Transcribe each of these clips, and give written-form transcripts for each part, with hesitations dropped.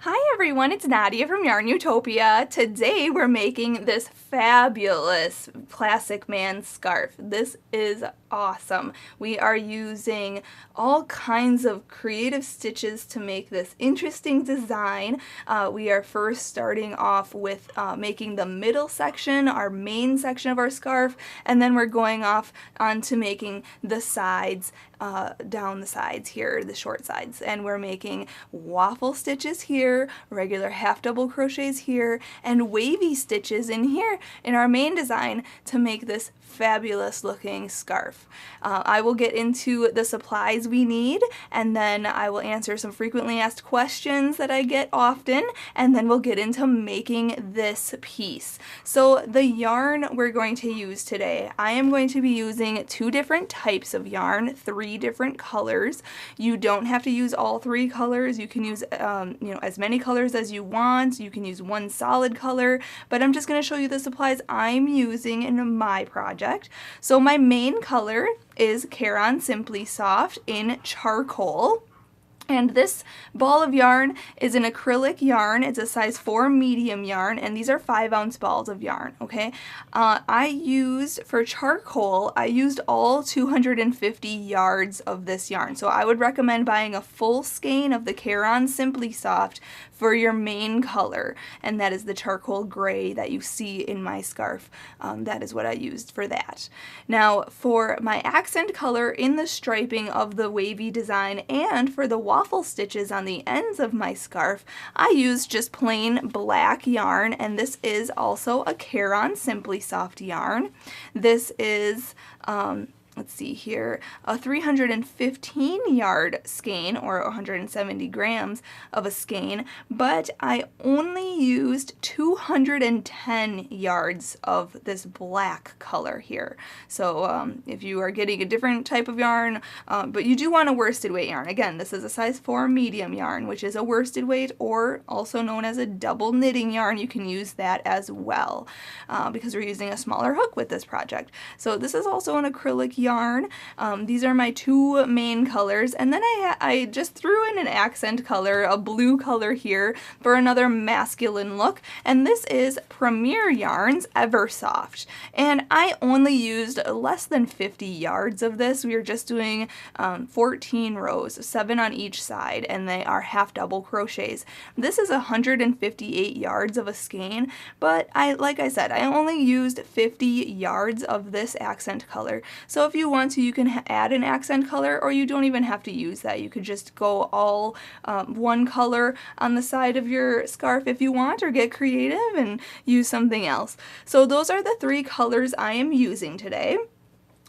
Hi everyone, it's Nadia from YARNutopia. Today we're making this fabulous classic man scarf. This is awesome. We are using all kinds of creative stitches to make this interesting design. We are first starting off with making the middle section, our main section of our scarf, and then we're going off onto making the sides, down the sides here, the short sides, and we're making waffle stitches here, regular half double crochets here, and wavy stitches in here in our main design to make this fabulous looking scarf. I will get into the supplies we need, and then I will answer some frequently asked questions that I get often, and then we'll get into making this piece. So the yarn we're going to use today, I am going to be using 2 different types of yarn, 3 different colors. You don't have to use all 3 colors. You can use as many colors as you want. You can use 1 solid color, but I'm just going to show you the supplies I'm using in my project. So my main color is Caron Simply Soft in charcoal. And this ball of yarn is an acrylic yarn. It's a size 4 medium yarn, and these are 5-ounce balls of yarn, okay? For charcoal, I used all 250 yards of this yarn. So I would recommend buying a full skein of the Caron Simply Soft for your main color, and that is the charcoal gray that you see in my scarf. That is what I used for that. Now, for my accent color in the striping of the wavy design and for the waffle stitches on the ends of my scarf, I used just plain black yarn, and this is also a Caron Simply Soft yarn. This is let's see here, a 315 yard skein, or 170 grams of a skein, but I only used 210 yards of this black color here. So if you are getting a different type of yarn, but you do want a worsted weight yarn. Again, this is a size 4 medium yarn, which is a worsted weight, or also known as a double knitting yarn. You can use that as well, because we're using a smaller hook with this project. So this is also an acrylic yarn. These are my 2 main colors, and then I just threw in an accent color, a blue color here, for another masculine look, and this is Premier Yarns Eversoft. And I only used less than 50 yards of this. We are just doing 14 rows, 7 on each side, and they are half double crochets. This is 158 yards of a skein, but like I said, I only used 50 yards of this accent color. So if you want to, you can add an accent color, or you don't even have to use that. You could just go all 1 color on the side of your scarf if you want, or get creative and use something else. So those are the 3 colors I am using today.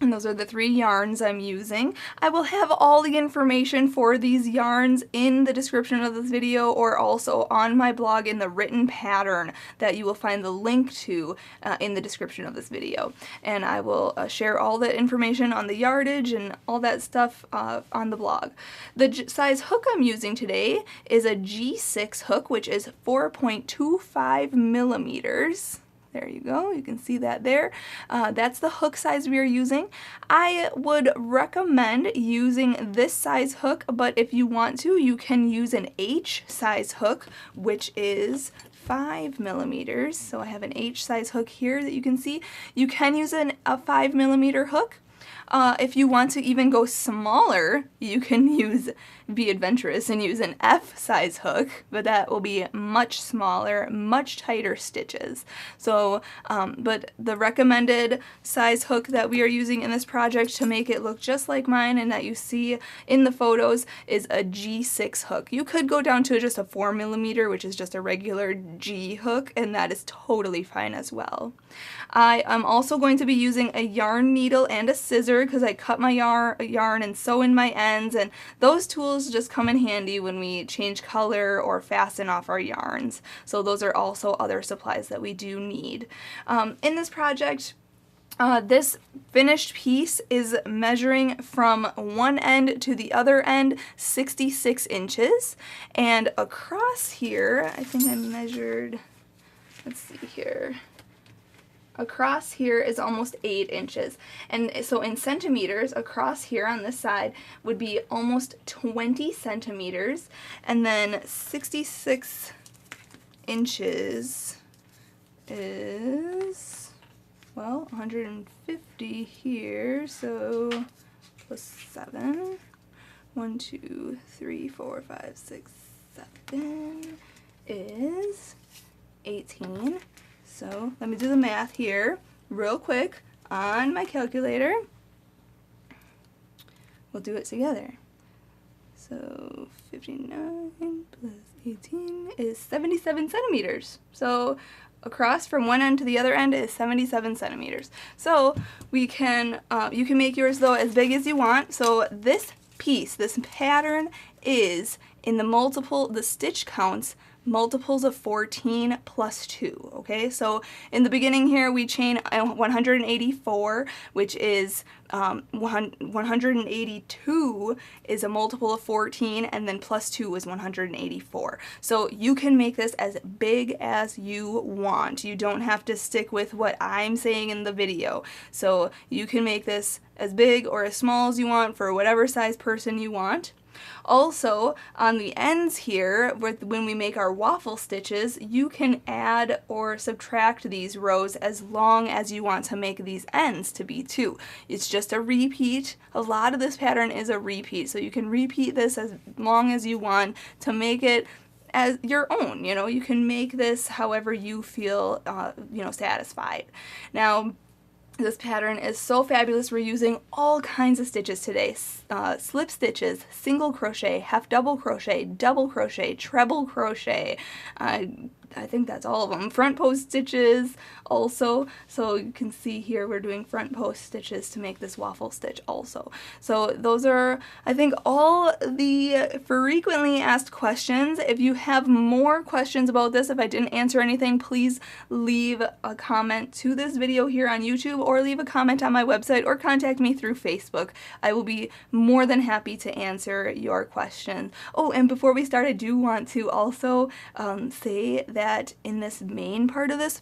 And those are the 3 yarns I'm using. I will have all the information for these yarns in the description of this video, or also on my blog in the written pattern that you will find the link to in the description of this video. And I will share all the information on the yardage and all that stuff on the blog. The size hook I'm using today is a G6 hook, which is 4.25 millimeters. There you go, you can see that there. That's the hook size we are using. I would recommend using this size hook, but if you want to, you can use an H size hook, which is 5 millimeters. So I have an H size hook here that you can see. You can use a 5 millimeter hook. If you want to even go smaller, you can be adventurous and use an F size hook, but that will be much smaller, much tighter stitches. So, but the recommended size hook that we are using in this project to make it look just like mine and that you see in the photos is a G6 hook. You could go down to just a 4 millimeter, which is just a regular G hook, and that is totally fine as well. I am also going to be using a yarn needle and a scissor, because I cut my yarn and sew in my ends, and those tools just come in handy when we change color or fasten off our yarns. So those are also other supplies that we do need. In this project, this finished piece is measuring from one end to the other end 66 inches, and across here, I think I measured, let's see here, across here is almost 8 inches. And so in centimeters, across here on this side would be almost 20 centimeters. And then 66 inches is, well, 150 here, so plus 7. 1, 2, 3, 4, 5, 6, 7 is 18. So let me do the math here real quick on my calculator. We'll do it together. So 59 plus 18 is 77 centimeters. So across from one end to the other end is 77 centimeters. So we can, you can make yours though as big as you want. So this piece, this pattern is in the stitch counts, multiples of 14 plus 2, okay? So in the beginning here we chain 184, which is 182 is a multiple of 14, and then plus 2 is 184. So you can make this as big as you want. You don't have to stick with what I'm saying in the video. So you can make this as big or as small as you want for whatever size person you want. Also, on the ends here, when we make our waffle stitches, you can add or subtract these rows as long as you want to make these ends to be too. It's just a repeat. A lot of this pattern is a repeat, so you can repeat this as long as you want to make it as your own. You know, you can make this however you feel, satisfied. Now, this pattern is so fabulous. We're using all kinds of stitches today. Slip stitches, single crochet, half double crochet, treble crochet. I think that's all of them. Front post stitches also. So you can see here we're doing front post stitches to make this waffle stitch also. So those are, I think, all the frequently asked questions. If you have more questions about this, if I didn't answer anything, please leave a comment to this video here on YouTube, or leave a comment on my website, or contact me through Facebook. I will be more than happy to answer your questions. Oh, and before we start, I do want to also say that in this main part of this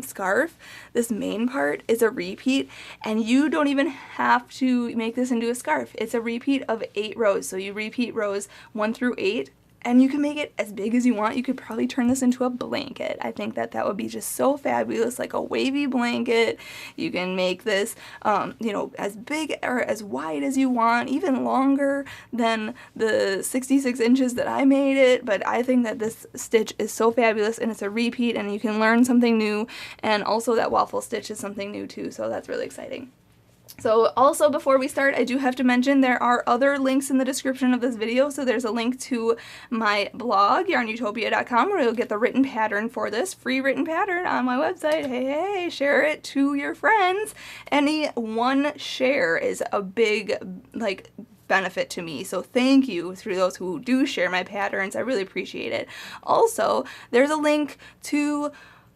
scarf, this main part is a repeat, and you don't even have to make this into a scarf. It's a repeat of 8 rows, so you repeat rows 1 through 8, and you can make it as big as you want. You could probably turn this into a blanket. I think that would be just so fabulous, like a wavy blanket. You can make this, as big or as wide as you want, even longer than the 66 inches that I made it. But I think that this stitch is so fabulous, and it's a repeat, and you can learn something new. And also that waffle stitch is something new too, so that's really exciting. So also, before we start, I do have to mention there are other links in the description of this video. So there's a link to my blog, YARNutopia.com, where you'll get the written pattern for this, free written pattern on my website. Hey, share it to your friends. Any one share is a big, benefit to me, so thank you through those who do share my patterns. I really appreciate it. Also, there's a link to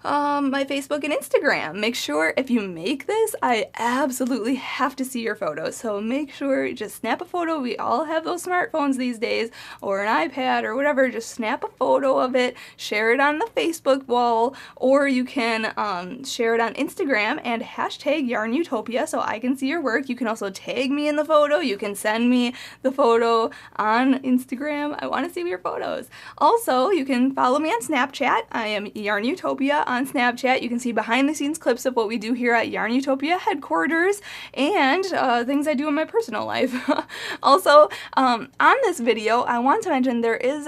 my Facebook and Instagram. Make sure if you make this, I absolutely have to see your photos. So make sure, just snap a photo. We all have those smartphones these days, or an iPad or whatever. Just snap a photo of it, share it on the Facebook wall, or you can share it on Instagram and hashtag YARNutopia so I can see your work. You can also tag me in the photo. You can send me the photo on Instagram. I want to see your photos. Also, you can follow me on Snapchat. I am YARNutopia on Snapchat. You can see behind the scenes clips of what we do here at YARNutopia headquarters, and things I do in my personal life. Also, on this video, I want to mention there is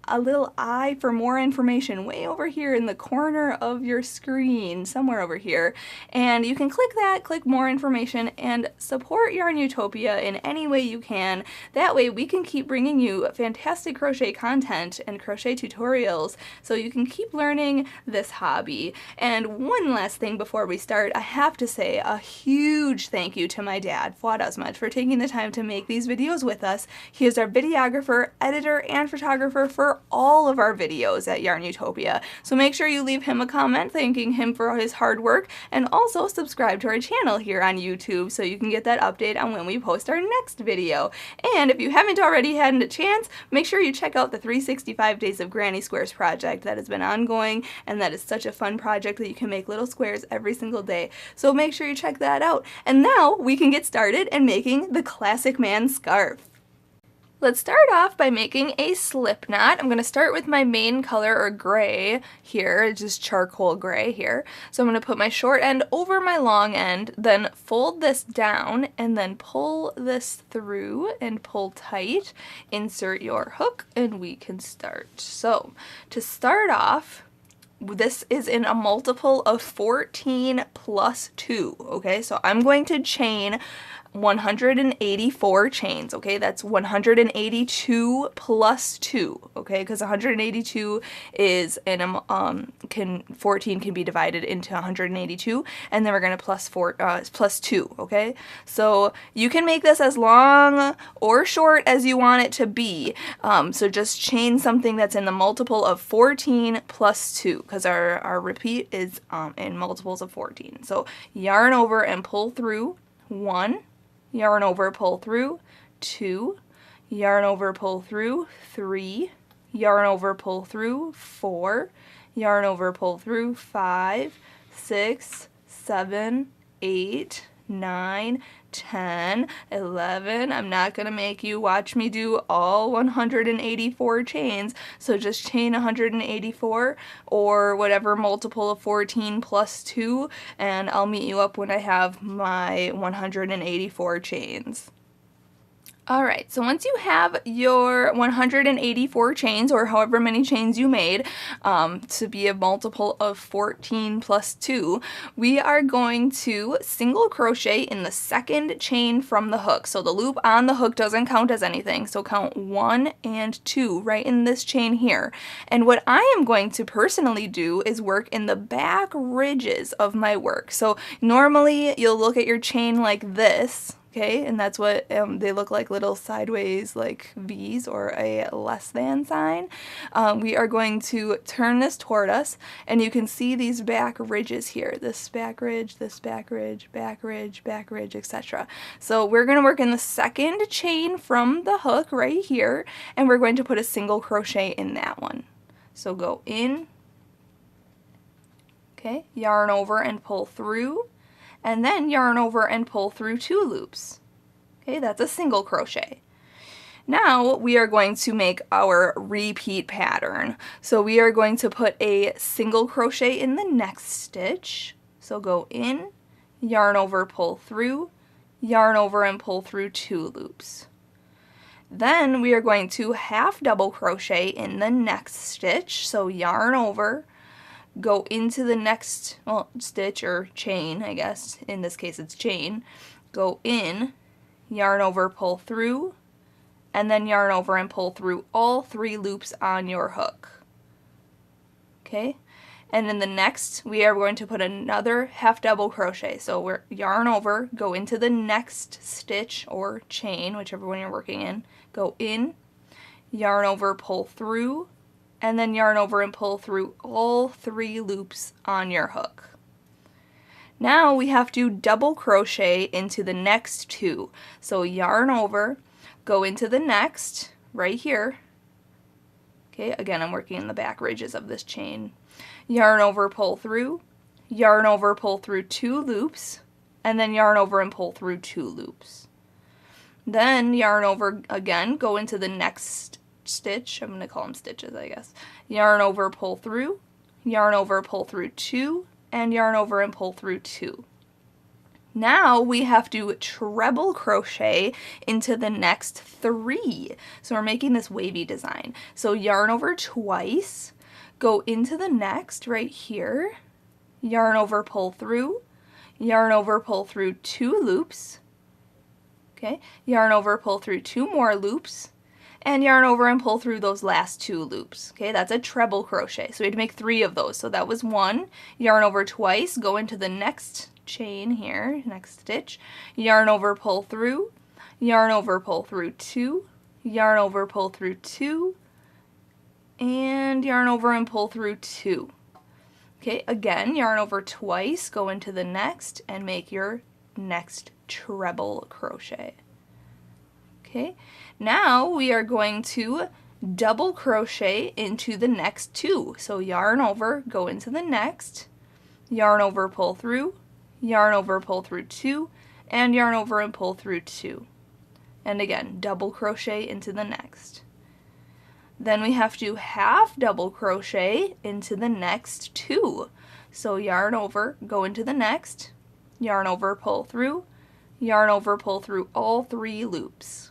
a little eye for more information way over here in the corner of your screen, somewhere over here, and you can click that, click more information, and support YARNutopia in any way you can. That way we can keep bringing you fantastic crochet content and crochet tutorials so you can keep learning this hobby. And one last thing before we start, I have to say a huge thank you to my dad, Fuad, Azmat, for taking the time to make these videos with us. He is our videographer, editor, and photographer for all of our videos at YARNutopia. So make sure you leave him a comment thanking him for his hard work, and also subscribe to our channel here on YouTube so you can get that update on when we post our next video. And if you haven't already had a chance, make sure you check out the 365 Days of Granny Squares project that has been ongoing, and that is such such a fun project that you can make little squares every single day. So make sure you check that out. And now we can get started in making the Classic Man scarf. Let's start off by making a slip knot. I'm going to start with my main color, or gray here, just charcoal gray here. So I'm going to put my short end over my long end, then fold this down, and then pull this through and pull tight. Insert your hook, and we can start. So to start off, this is in a multiple of 14 plus 2, okay? So I'm going to chain 184 chains, okay? That's 182 plus 2, okay? Because 182 is in a, 14 can be divided into 182, and then we're going to plus 2, okay? So you can make this as long or short as you want it to be. So just chain something that's in the multiple of 14 plus 2, because our repeat is in multiples of 14. So yarn over and pull through 1, yarn over, pull through 2, yarn over, pull through 3, yarn over, pull through 4, yarn over, pull through 5, 6, 7, 8, 9, 10, 11. I'm not going to make you watch me do all 184 chains, so just chain 184 or whatever multiple of 14 plus 2, and I'll meet you up when I have my 184 chains. Alright, so once you have your 184 chains, or however many chains you made, to be a multiple of 14 plus 2, we are going to single crochet in the second chain from the hook. So the loop on the hook doesn't count as anything, so count 1 and 2 right in this chain here. And what I am going to personally do is work in the back ridges of my work. So normally you'll look at your chain like this, okay, and that's what they look like, little sideways like V's or a less than sign. We are going to turn this toward us, and you can see these back ridges here. This back ridge, back ridge, etc. So we're going to work in the second chain from the hook right here, and we're going to put a single crochet in that one. So go in, okay, yarn over and pull through, and then yarn over and pull through 2 loops. Okay, that's a single crochet. Now we are going to make our repeat pattern. So we are going to put a single crochet in the next stitch. So go in, yarn over, pull through, yarn over and pull through 2 loops. Then we are going to half double crochet in the next stitch. So yarn over, go into the next, well, stitch or chain, I guess. In this case it's chain. Go in, yarn over, pull through, and then yarn over and pull through all 3 loops on your hook. Okay? And in the next, we are going to put another half double crochet. So we're yarn over, go into the next stitch or chain, whichever one you're working in. Go in, yarn over, pull through, and then yarn over and pull through all 3 loops on your hook. Now we have to double crochet into the next 2. So yarn over, go into the next, right here. Okay, again, I'm working in the back ridges of this chain. Yarn over, pull through, yarn over, pull through 2 loops, and then yarn over and pull through 2 loops. Then yarn over again, go into the next stitch, I'm going to call them stitches, I guess. Yarn over, pull through, yarn over, pull through 2, and yarn over and pull through 2. Now we have to treble crochet into the next 3. So we're making this wavy design. So yarn over twice, go into the next right here, yarn over, pull through, yarn over, pull through 2 loops, okay, yarn over, pull through 2 more loops, and yarn over and pull through those last 2 loops. Okay, that's a treble crochet. So we had to make 3 of those. So that was 1, yarn over twice, go into the next chain here, next stitch, yarn over, pull through, yarn over, pull through 2, yarn over, pull through 2, and yarn over and pull through 2. Okay, again, yarn over twice, go into the next, and make your next treble crochet. Okay, now we are going to double crochet into the next 2. So yarn over, go into the next, yarn over, pull through, yarn over, pull through 2, and yarn over and pull through 2. And again, double crochet into the next. Then we have to half double crochet into the next 2. So yarn over, go into the next, yarn over, pull through, yarn over, pull through all 3 loops.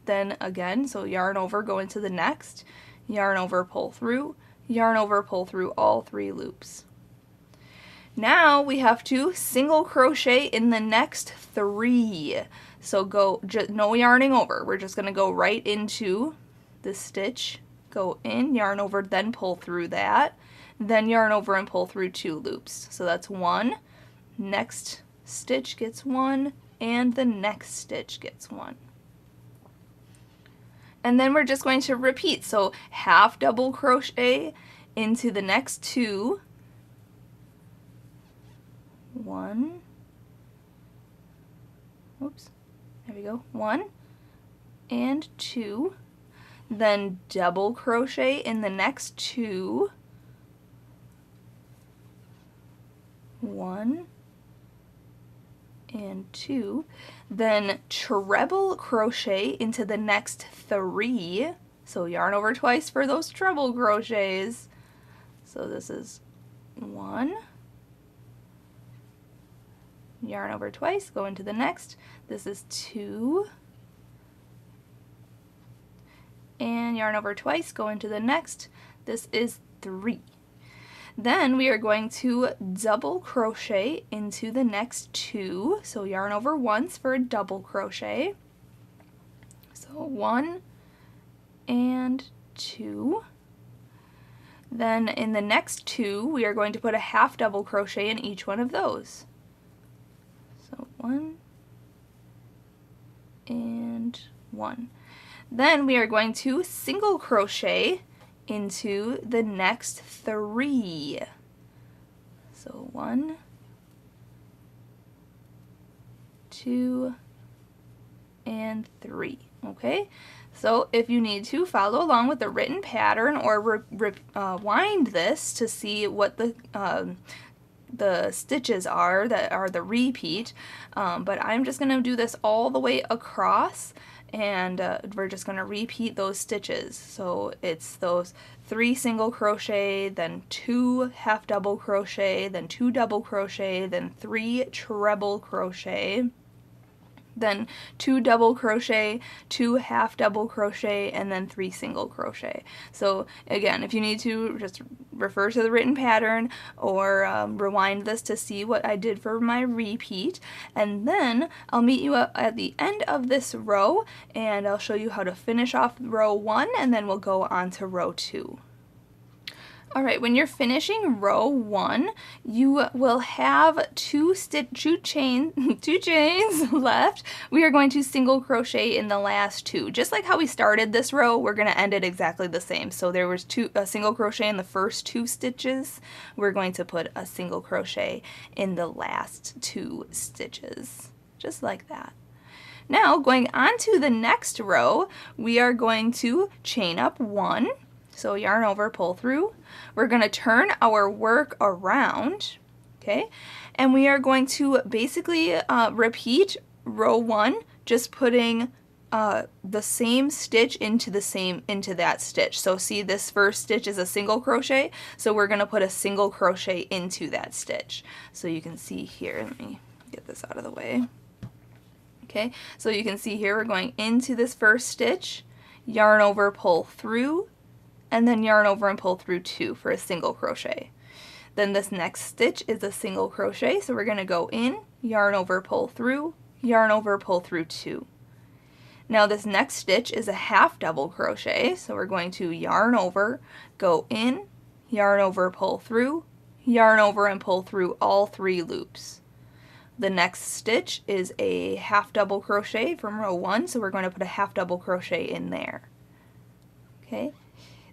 Then again, so yarn over, go into the next, yarn over, pull through, yarn over, pull through all 3 loops. Now we have to single crochet in the next 3. So go, no yarning over, we're just going to go right into this stitch, go in, yarn over, then pull through that, then yarn over and pull through 2 loops. So that's 1, next stitch gets 1, and the next stitch gets 1. And then we're just going to repeat. So half double crochet into the next 2, 1, oops, there we go, 1 and 2, then double crochet in the next 2, 1 and 2, then treble crochet into the next 3, so yarn over twice for those treble crochets. So this is 1, yarn over twice, go into the next, this is 2, and yarn over twice, go into the next, this is 3. Then we are going to double crochet into the next 2, so yarn over once for a double crochet. So 1 and 2. Then in the next 2, we are going to put a half double crochet in each one of those. So 1 and 1. Then we are going to single crochet into the next 3. So 1, 2, and 3. Okay, so if you need to, follow along with the written pattern or rewind this to see what the stitches are that are the repeat, but I'm just going to do this all the way across, and we're just going to repeat those stitches. So it's those 3 single crochet, then 2 half double crochet, then 2 double crochet, then 3 treble crochet, then 2 double crochet, 2 half double crochet, and then 3 single crochet. So again, if you need to, just refer to the written pattern or rewind this to see what I did for my repeat, and then I'll meet you at the end of this row and I'll show you how to finish off row 1, and then we'll go on to row 2. Alright, when you're finishing row 1, you will have 2 chains left. We are going to single crochet in the last 2. Just like how we started this row, we're going to end it exactly the same. So there was a single crochet in the first 2 stitches. We're going to put a single crochet in the last 2 stitches. Just like that. Now, going on to the next row, we are going to chain up 1. So yarn over, pull through. We're going to turn our work around, okay? And we are going to basically repeat row 1, just putting the same stitch into that stitch. So see, this first stitch is a single crochet, so we're going to put a single crochet into that stitch. So you can see here, let me get this out of the way. Okay, so you can see here we're going into this first stitch, yarn over, pull through, and then yarn over and pull through 2 for a single crochet. Then this next stitch is a single crochet, so we're going to go in, yarn over, pull through, yarn over, pull through 2. Now this next stitch is a half double crochet, so we're going to yarn over, go in, yarn over, pull through, yarn over and pull through all 3 loops. The next stitch is a half double crochet from row 1, so we're going to put a half double crochet in there. Okay.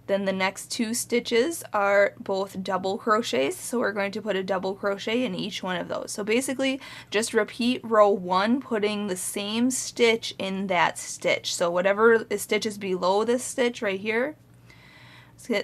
Then the next 2 stitches are both double crochets, so we're going to put a double crochet in each one of those. So basically just repeat row 1, putting the same stitch in that stitch. So whatever stitch is below this stitch right here.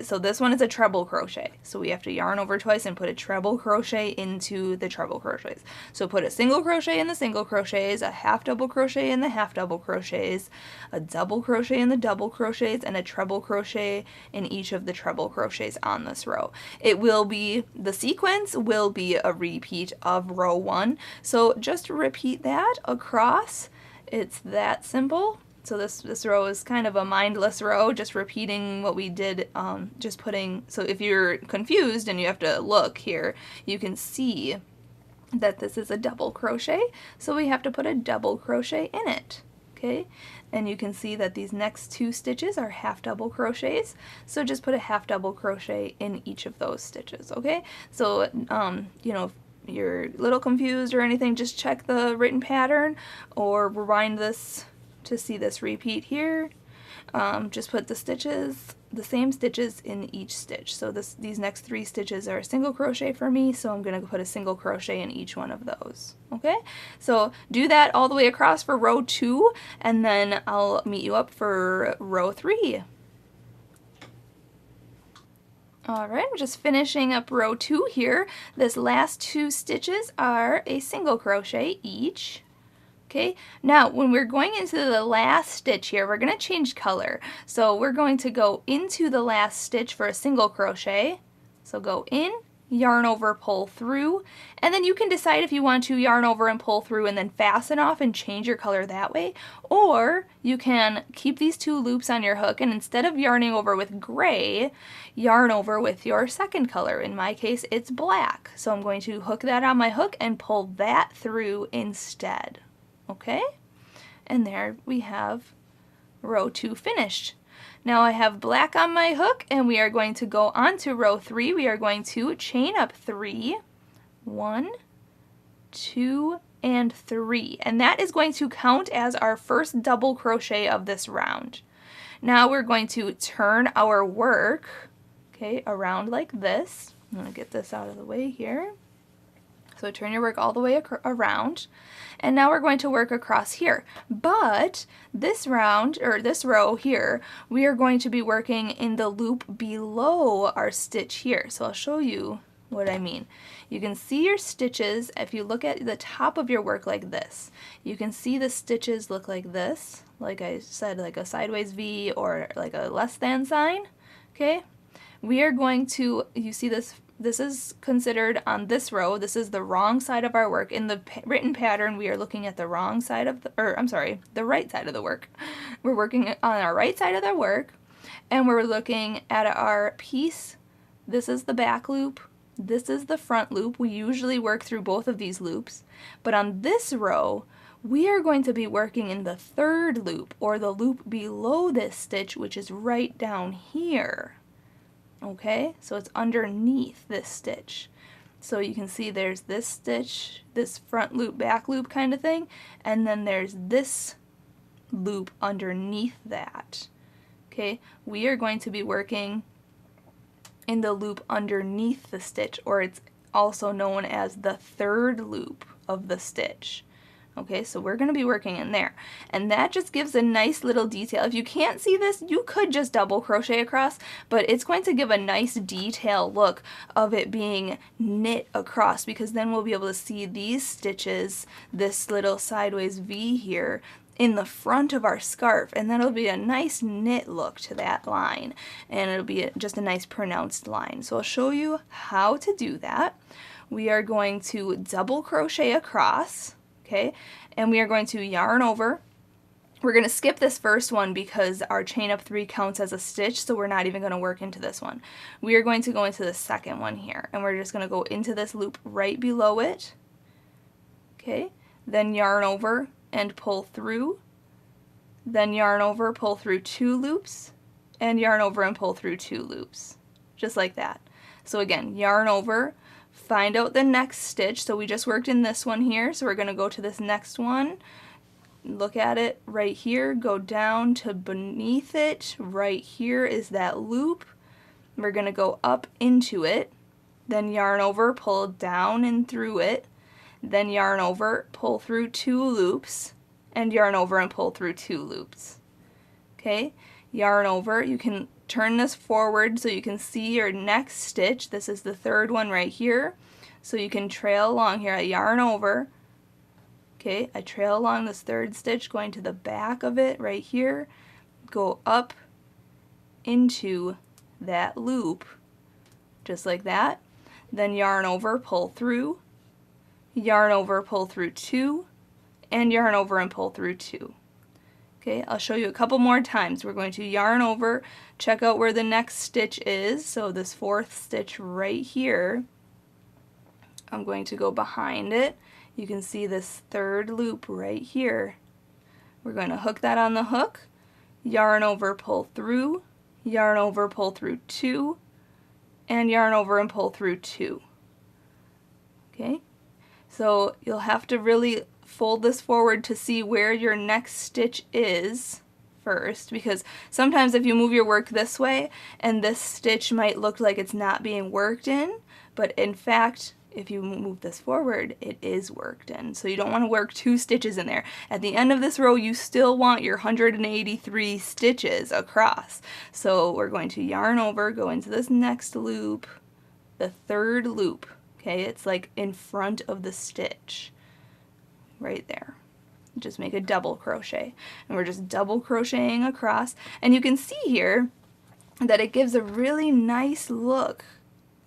So this one is a treble crochet, so we have to yarn over twice and put a treble crochet into the treble crochets. So put a single crochet in the single crochets, a half double crochet in the half double crochets, a double crochet in the double crochets, and a treble crochet in each of the treble crochets on this row. The sequence will be a repeat of row 1, so just repeat that across. It's that simple. So this row is kind of a mindless row, just repeating what we did, so if you're confused and you have to look here, you can see that this is a double crochet, so we have to put a double crochet in it, okay? And you can see that these next 2 stitches are half double crochets, so just put a half double crochet in each of those stitches, okay? So, you know, if you're a little confused or anything, just check the written pattern or rewind this to see this repeat here. Just put the same stitches in each stitch. So these next 3 stitches are a single crochet for me, so I'm going to put a single crochet in each one of those. Okay, so do that all the way across for row 2, and then I'll meet you up for row 3. Alright, I'm just finishing up row 2 here. This last 2 stitches are a single crochet each. Okay, now when we're going into the last stitch here, we're going to change color. So we're going to go into the last stitch for a single crochet. So go in, yarn over, pull through, and then you can decide if you want to yarn over and pull through and then fasten off and change your color that way, or you can keep these 2 loops on your hook and instead of yarning over with gray, yarn over with your second color. In my case, it's black. So I'm going to hook that on my hook and pull that through instead. Okay, and there we have row 2 finished. Now I have black on my hook and we are going to go on to row 3. We are going to chain up 3, 1, 2, and 3, and that is going to count as our first double crochet of this round. Now we're going to turn our work, okay, around like this. I'm going to get this out of the way here. So turn your work all the way around, and now we're going to work across here. But this round, or this row here, we are going to be working in the loop below our stitch here. So I'll show you what I mean. You can see your stitches, if you look at the top of your work like this, you can see the stitches look like this, like I said, like a sideways V or like a less than sign, okay? We are going to, you see this is considered on this row, this is the wrong side of our work. In the written pattern, we are looking at the wrong side of the, the right side of the work. We're working on our right side of the work, and we're looking at our piece. This is the back loop, this is the front loop. We usually work through both of these loops, but on this row, we are going to be working in the third loop, or the loop below this stitch, which is right down here. Okay, so it's underneath this stitch. So you can see there's this stitch, this front loop, back loop kind of thing, and then there's this loop underneath that. Okay, we are going to be working in the loop underneath the stitch, or it's also known as the third loop of the stitch. Okay, so we're going to be working in there, and that just gives a nice little detail. If you can't see this, you could just double crochet across, but it's going to give a nice detail look of it being knit across, because then we'll be able to see these stitches, this little sideways V here, in the front of our scarf, and that'll be a nice knit look to that line, and it'll be just a nice pronounced line. So I'll show you how to do that. We are going to double crochet across. Okay, and we are going to yarn over. We're going to skip this first one because our chain up 3 counts as a stitch, so we're not even going to work into this one. We are going to go into the second one here, and we're just going to go into this loop right below it. Okay, then yarn over and pull through, then yarn over, pull through 2 loops, and yarn over and pull through 2 loops, just like that. So again, yarn over, find out the next stitch. So we just worked in this one here, so we're going to go to this next one, look at it right here, go down to beneath it. Right here is that loop. We're going to go up into it, then yarn over, pull down and through it, then yarn over, pull through 2 loops, and yarn over and pull through 2 loops. Okay, yarn over. You can turn this forward so you can see your next stitch. This is the 3rd one right here. So you can trail along here. I yarn over. Okay, I trail along this 3rd stitch going to the back of it right here. Go up into that loop just like that. Then yarn over, pull through, yarn over, pull through 2, and yarn over and pull through 2. Okay, I'll show you a couple more times. We're going to yarn over, check out where the next stitch is. So this 4th stitch right here, I'm going to go behind it. You can see this 3rd loop right here. We're going to hook that on the hook, yarn over, pull through, yarn over, pull through 2, and yarn over and pull through 2. Okay, so you'll have to really fold this forward to see where your next stitch is first, because sometimes if you move your work this way and this stitch might look like it's not being worked in, but in fact if you move this forward it is worked in. So you don't want to work 2 stitches in there. At the end of this row you still want your 183 stitches across. So we're going to yarn over, go into this next loop, the 3rd loop. Okay, it's like in front of the stitch right there. Just make a double crochet, and we're just double crocheting across, and you can see here that it gives a really nice look,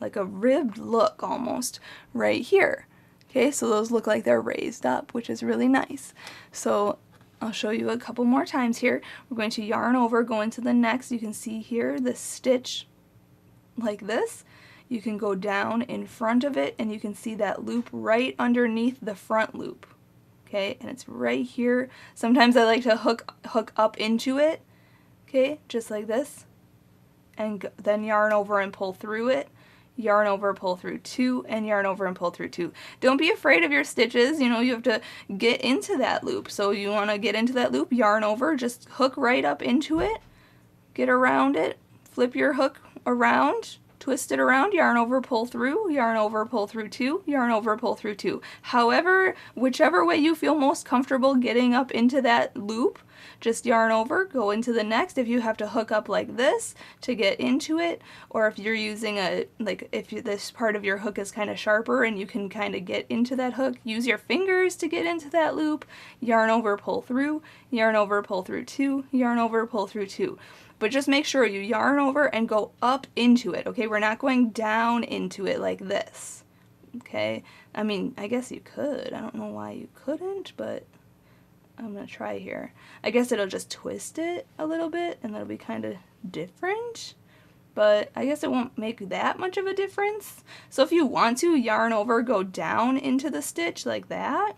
like a ribbed look almost right here. Okay, so those look like they're raised up, which is really nice. So I'll show you a couple more times here. We're going to yarn over, go into the next. You can see here this stitch like this. You can go down in front of it and you can see that loop right underneath the front loop. Okay, and it's right here. Sometimes I like to hook up into it, okay, just like this, and then yarn over and pull through it, yarn over, pull through 2, and yarn over and pull through 2. Don't be afraid of your stitches, you know, you have to get into that loop. So you want to get into that loop, yarn over, just hook right up into it, get around it, flip your hook around, twist it around, yarn over, pull through, yarn over, pull through 2, yarn over, pull through 2. However, whichever way you feel most comfortable getting up into that loop, just yarn over, go into the next. If you have to hook up like this to get into it, or if you're using this part of your hook is kind of sharper and you can kind of get into that hook, use your fingers to get into that loop, yarn over, pull through, yarn over, pull through 2, yarn over, pull through 2. But just make sure you yarn over and go up into it, okay? We're not going down into it like this, okay? I mean, I guess you could. I don't know why you couldn't, but I'm going to try here. I guess it'll just twist it a little bit, and that'll be kind of different. But I guess it won't make that much of a difference. So if you want to, yarn over, go down into the stitch like that.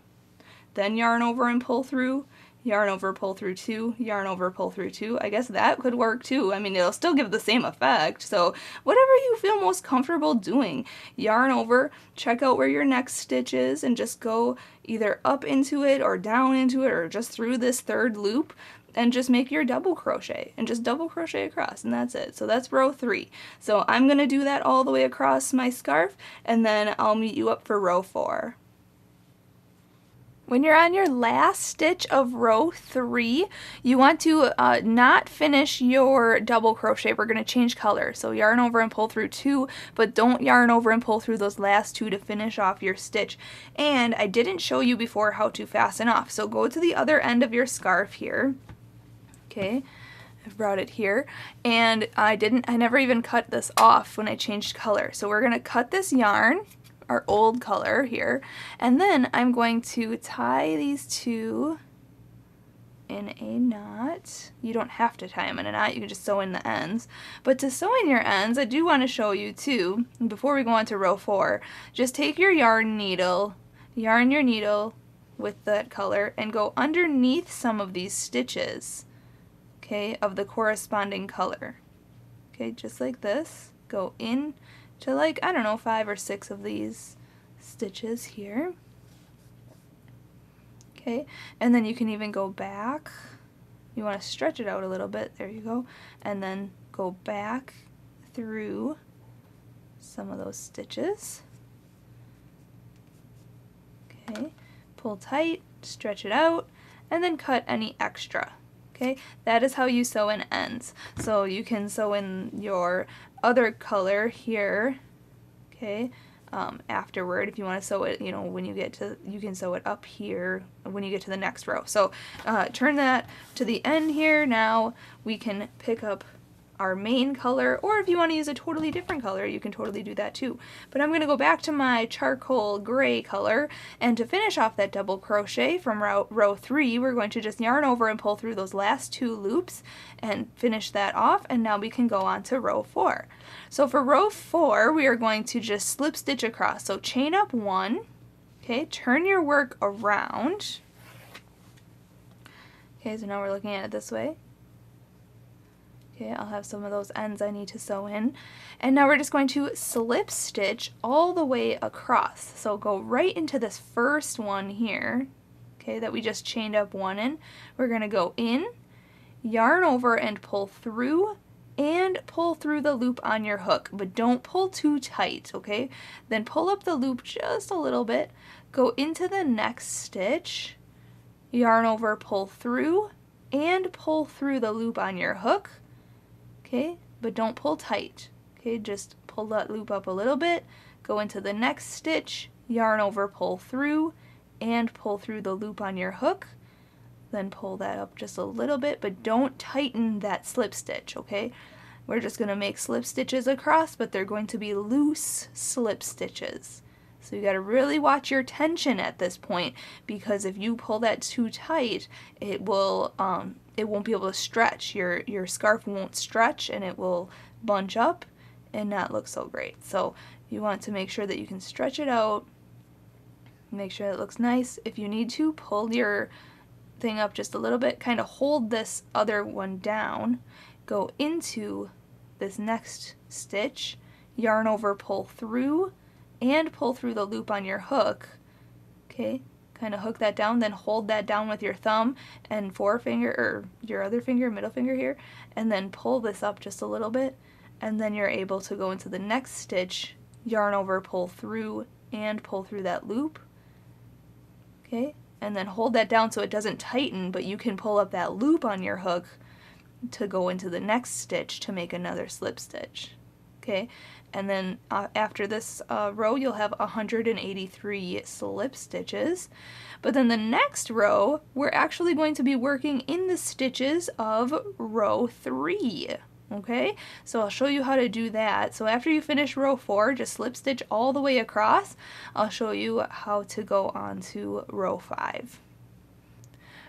Then yarn over and pull through. Yarn over, pull through 2, yarn over, pull through 2. I guess that could work too. I mean, it'll still give the same effect. So whatever you feel most comfortable doing, yarn over, check out where your next stitch is, and just go either up into it or down into it or just through this 3rd loop, and just make your double crochet and just double crochet across, and that's it. So that's row 3. So I'm going to do that all the way across my scarf, and then I'll meet you up for row 4. When you're on your last stitch of row 3, you want to not finish your double crochet. We're going to change color. So yarn over and pull through 2, but don't yarn over and pull through those last 2 to finish off your stitch. And I didn't show you before how to fasten off. So go to the other end of your scarf here. Okay, I've brought it here. And I never even cut this off when I changed color. So we're going to cut this yarn, our old color here, and then I'm going to tie these 2 in a knot. You don't have to tie them in a knot, you can just sew in the ends. But to sew in your ends, I do want to show you too, before we go on to row 4, just take your yarn needle, yarn your needle with that color, and go underneath some of these stitches, okay, of the corresponding color. Okay, just like this. Go in to, like, I don't know, 5 or 6 of these stitches here. Okay, and then you can even go back. You want to stretch it out a little bit, there you go, and then go back through some of those stitches. Okay, pull tight, stretch it out, and then cut any extra. Okay, that is how you sew in ends. So you can sew in your other color here, okay, afterward if you want to sew it, you know, when you get to, you can sew it up here when you get to the next row. So turn that to the end here. Now we can pick up our main color, or if you want to use a totally different color, you can totally do that too. But I'm going to go back to my charcoal gray color, and to finish off that double crochet from row 3, we're going to just yarn over and pull through those last 2 loops and finish that off, and now we can go on to row 4. So for row 4, we are going to just slip stitch across. So chain up 1, okay, turn your work around. Okay, so now we're looking at it this way. Okay, I'll have some of those ends I need to sew in. And now we're just going to slip stitch all the way across. So go right into this first one here, okay, that we just chained up 1 in. We're going to go in, yarn over and pull through, and pull through the loop on your hook, but don't pull too tight, okay? Then pull up the loop just a little bit, go into the next stitch, yarn over, pull through, and pull through the loop on your hook. Okay, but don't pull tight. Okay, just pull that loop up a little bit, go into the next stitch, yarn over, pull through, and pull through the loop on your hook. Then pull that up just a little bit, but don't tighten that slip stitch, okay? We're just going to make slip stitches across, but they're going to be loose slip stitches. So you got to really watch your tension at this point, because if you pull that too tight, it won't be able to stretch. Your scarf won't stretch, and it will bunch up and not look so great. So you want to make sure that you can stretch it out, make sure it looks nice. If you need to, pull your thing up just a little bit, kind of hold this other one down, go into this next stitch, yarn over, pull through, and pull through the loop on your hook. Okay, kind of hook that down, then hold that down with your thumb and forefinger, or your other finger, middle finger here, and then pull this up just a little bit, and then you're able to go into the next stitch, yarn over, pull through, and pull through that loop. Okay, and then hold that down so it doesn't tighten, but you can pull up that loop on your hook to go into the next stitch to make another slip stitch. Okay, and then after this row you'll have 183 slip stitches, but then the next row we're actually going to be working in the stitches of row 3. Okay, so I'll show you how to do that. So after you finish row 4, just slip stitch all the way across. I'll show you how to go on to row 5.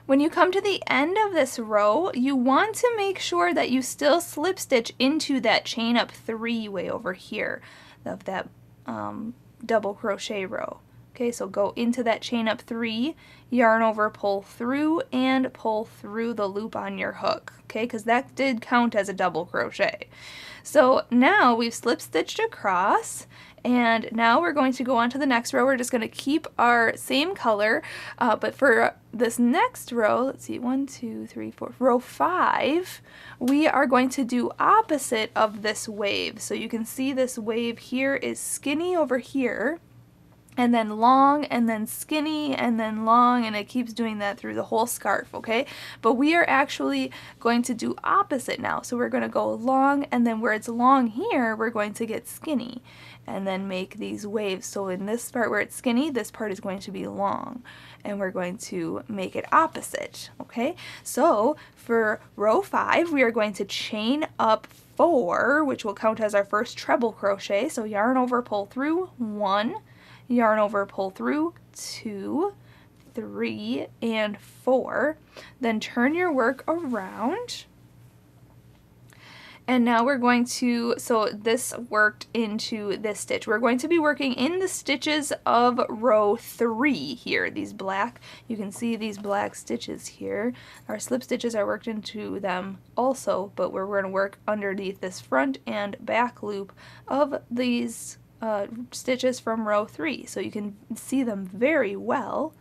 When you come to the end of this row, you want to make sure that you still slip stitch into that chain up 3 way over here of that double crochet row. Okay, so go into that chain up 3, yarn over, pull through, and pull through the loop on your hook, okay, because that did count as a double crochet. So now we've slip stitched across, and now we're going to go on to the next row. We're just going to keep our same color, but for this next row, let's see, 1, 2, 3, 4, row 5, we are going to do opposite of this wave. So you can see this wave here is skinny over here, and then long, and then skinny, and then long, and it keeps doing that through the whole scarf, okay? But we are actually going to do opposite now. So we're going to go long, and then where it's long here, we're going to get skinny, and then make these waves. So in this part where it's skinny, this part is going to be long, and we're going to make it opposite, okay? So for row 5, we are going to chain up 4, which will count as our first treble crochet. So yarn over, pull through, 1, yarn over, pull through, 2, 3, and 4. Then turn your work around. And now we're going to, so this worked into this stitch. We're going to be working in the stitches of row 3 here. These black, you can see these black stitches here. Our slip stitches are worked into them also, but we're going to work underneath this front and back loop of these stitches from row 3, so you can see them very well.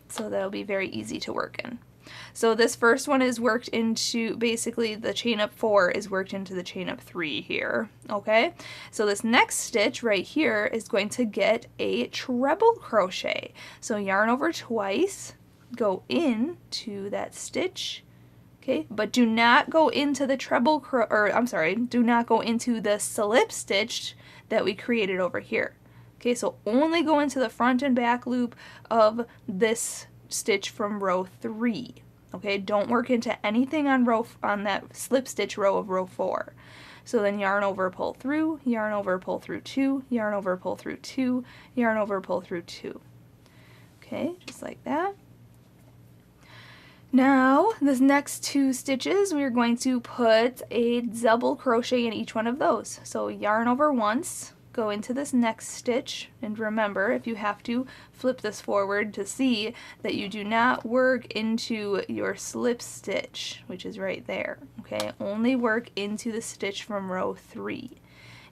so that'll be very easy to work in. So this first one is worked into, basically the chain up 4 is worked into the chain up 3 here, okay? So this next stitch right here is going to get a treble crochet. So yarn over twice, go in to that stitch, okay? But do not go into the do not go into the slip stitch that we created over here. Okay, so only go into the front and back loop of this stitch from row 3. Okay, don't work into anything on that slip stitch row of row 4. So then yarn over, pull through, yarn over, pull through 2, yarn over, pull through 2, yarn over, pull through 2. Okay, just like that. Now, this next 2 stitches, we're going to put a double crochet in each one of those. So yarn over once, go into this next stitch, and remember, if you have to, flip this forward to see that you do not work into your slip stitch, which is right there, okay? Only work into the stitch from row 3.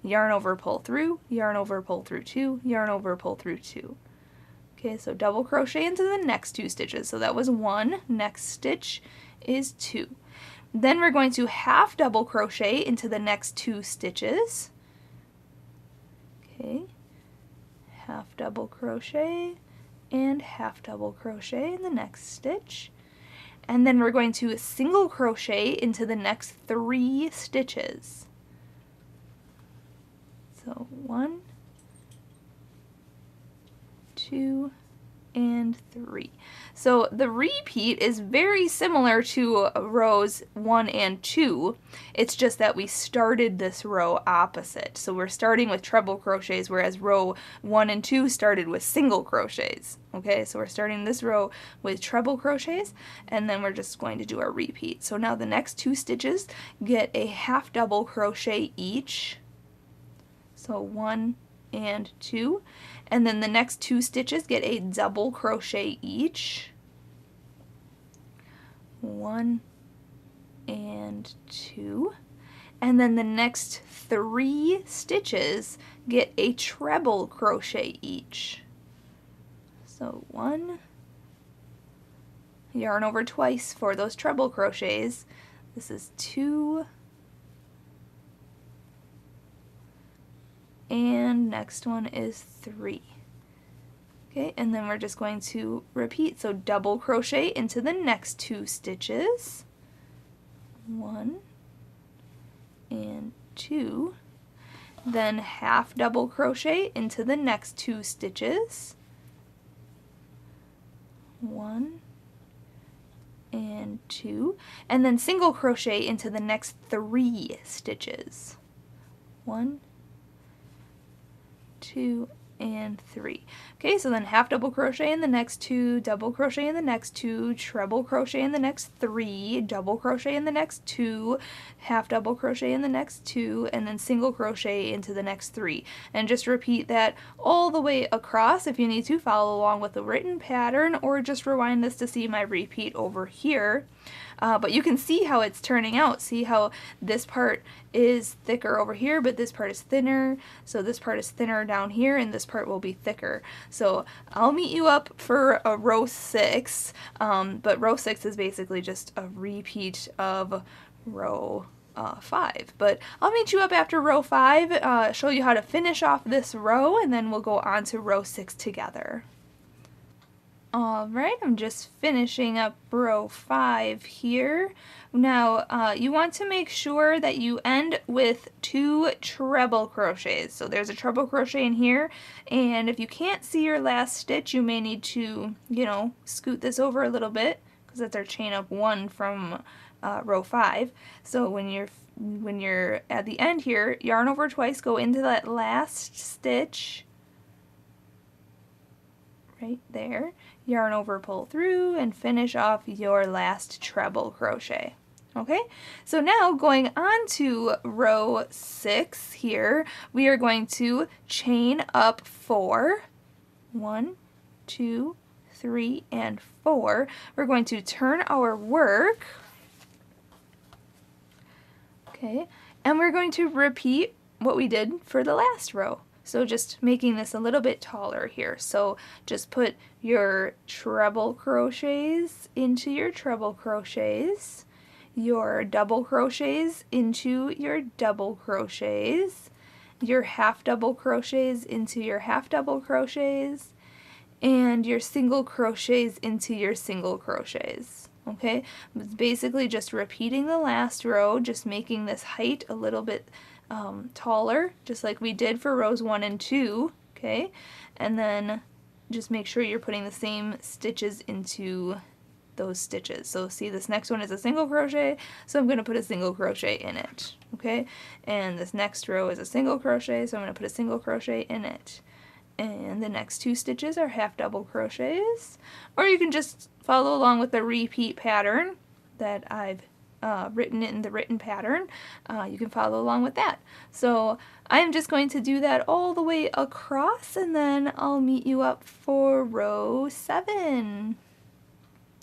Yarn over, pull through, yarn over, pull through 2, yarn over, pull through 2. Okay, so double crochet into the next 2 stitches. So that was 1, next stitch is 2. Then we're going to half double crochet into the next 2 stitches. Okay, half double crochet and half double crochet in the next stitch, and then we're going to single crochet into the next 3 stitches. So 1, 2, and 3. So the repeat is very similar to rows 1 and 2. It's just that we started this row opposite. So we're starting with treble crochets, whereas row 1 and 2 started with single crochets. Okay, so we're starting this row with treble crochets, and then we're just going to do our repeat. So now the next 2 stitches get a half double crochet each. So 1 and 2, and then the next 2 stitches get a double crochet each. 1 and 2, and then the next 3 stitches get a treble crochet each. So 1, yarn over twice for those treble crochets. This is 2, and next one is 3. Okay, and then we're just going to repeat. So double crochet into the next 2 stitches. 1 and 2. Then half double crochet into the next 2 stitches. 1 and 2. And then single crochet into the next 3 stitches. 1, 2, and 3. Okay, so then half double crochet in the next 2, double crochet in the next 2, treble crochet in the next 3, double crochet in the next 2, half double crochet in the next 2, and then single crochet into the next 3. And just repeat that all the way across. If you need to, follow along with the written pattern, or just rewind this to see my repeat over here. But you can see how it's turning out. See how this part is thicker over here, but this part is thinner. So this part is thinner down here, and this part will be thicker. So I'll meet you up for a row 6, but row 6 is basically just a repeat of row 5. But I'll meet you up after row 5, show you how to finish off this row, and then we'll go on to row 6 together. Alright, I'm just finishing up row 5 here. Now, you want to make sure that you end with 2 treble crochets. So there's a treble crochet in here, and if you can't see your last stitch, you may need to, scoot this over a little bit, because that's our chain up 1 from row 5. So when you're at the end here, yarn over twice, go into that last stitch right there, yarn over, pull through, and finish off your last treble crochet. Okay, so now going on to row 6 here, we are going to chain up 4. 1, 2, 3, and 4. We're going to turn our work. Okay, and we're going to repeat what we did for the last row. So just making this a little bit taller here. So just put your treble crochets into your treble crochets, your double crochets into your double crochets, your half double crochets into your half double crochets, and your single crochets into your single crochets. Okay, it's basically just repeating the last row, just making this height a little bit taller, just like we did for rows 1 and 2. Okay, and then just make sure you're putting the same stitches into those stitches. So see, this next one is a single crochet, so I'm going to put a single crochet in it. Okay, and this next row is a single crochet, so I'm going to put a single crochet in it. And the next 2 stitches are half double crochets, or you can just follow along with the repeat pattern that I've written in the written pattern. You can follow along with that. So I'm just going to do that all the way across, and then I'll meet you up for row 7.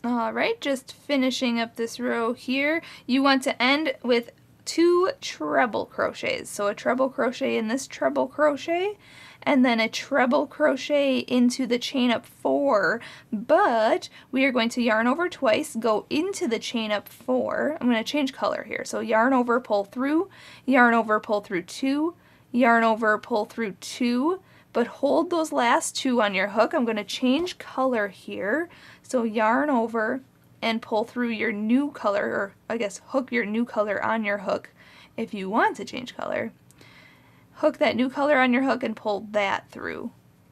Alright, just finishing up this row here. You want to end with 2 treble crochets. So a treble crochet in this treble crochet, and then a treble crochet into the chain up 4, but we are going to yarn over twice, go into the chain up 4. I'm going to change color here. So yarn over, pull through, yarn over, pull through 2, yarn over, pull through 2, but hold those last 2 on your hook. I'm going to change color here. So yarn over and pull through your new color, or I guess hook your new color on your hook if you want to change color. Hook that new color on your hook and pull that through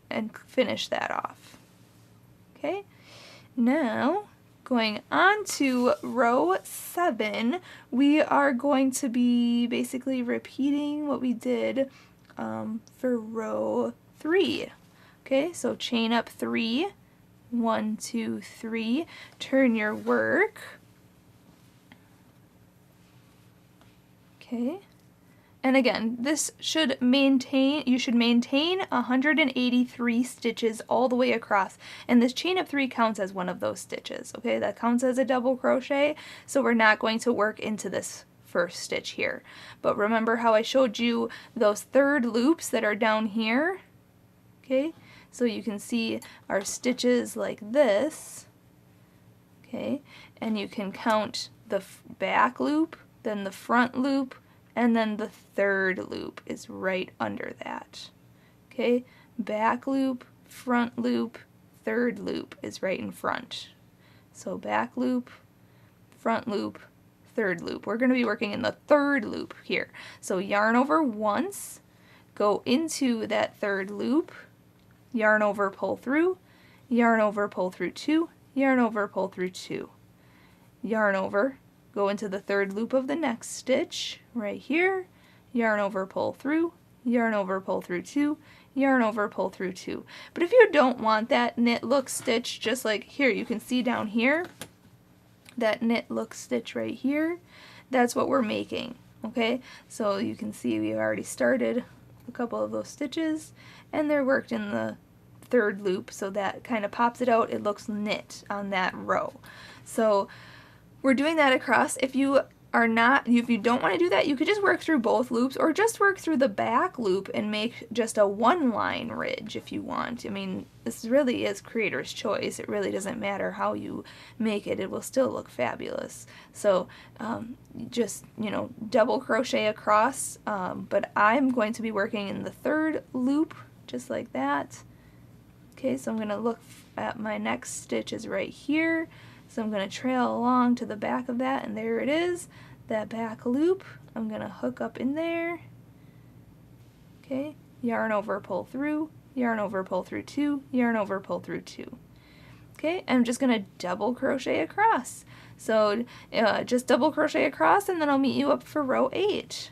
and finish that off. Okay, now going on to row 7, we are going to be basically repeating what we did for row 3. Okay, so chain up 3, 1, 2, 3, turn your work. Okay. And again, this should maintain, you should maintain 183 stitches all the way across, and this chain of 3 counts as one of those stitches. Okay, that counts as a double crochet, so we're not going to work into this first stitch here. But remember how I showed you those 3rd loops that are down here? Okay, so you can see our stitches like this. Okay, and you can count the back loop, then the front loop, and then the 3rd loop is right under that. Okay, back loop, front loop, 3rd loop is right in front. So back loop, front loop, 3rd loop. We're going to be working in the 3rd loop here. So yarn over once, go into that 3rd loop, yarn over, pull through, yarn over, pull through 2, yarn over, pull through 2, yarn over, go into the 3rd loop of the next stitch right here, yarn over, pull through, yarn over, pull through 2, yarn over, pull through 2. But if you don't want that knit look stitch, just like here, you can see down here, that knit look stitch right here, that's what we're making. Okay, so you can see we already started a couple of those stitches, and they're worked in the 3rd loop, so that kind of pops it out. It looks knit on that row. So we're doing that across. If you don't want to do that, you could just work through both loops, or just work through the back loop and make just a 1-line ridge if you want. I mean, this really is creator's choice. It really doesn't matter how you make it. It will still look fabulous. So just, you know, double crochet across, but I'm going to be working in the 3rd loop, just like that. Okay, so I'm going to look at my next stitch is right here. So I'm going to trail along to the back of that, and there it is, that back loop. I'm going to hook up in there. Okay, yarn over, pull through, yarn over, pull through 2, yarn over, pull through 2. Okay, I'm just going to double crochet across. So just double crochet across, and then I'll meet you up for row 8.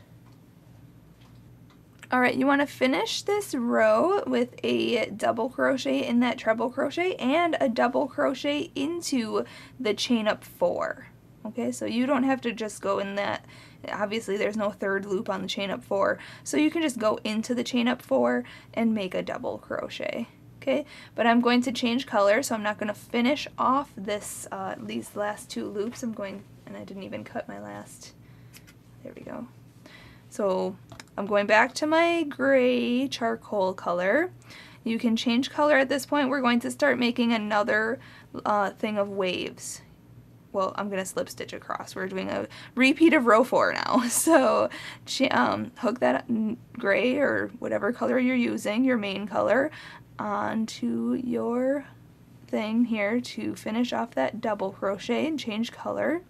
Alright, you want to finish this row with a double crochet in that treble crochet and a double crochet into the chain up 4. Okay, so you don't have to just go in that, obviously there's no 3rd loop on the chain up 4, so you can just go into the chain up 4 and make a double crochet. Okay, but I'm going to change color, so I'm not going to finish off this these last 2 loops. I'm going, and I didn't even cut my last, there we go. So I'm going back to my gray charcoal color. You can change color at this point. We're going to start making another thing of waves. Well, I'm going to slip stitch across. We're doing a repeat of row 4 now. So hook that gray or whatever color you're using, your main color, onto your thing here to finish off that double crochet and change color.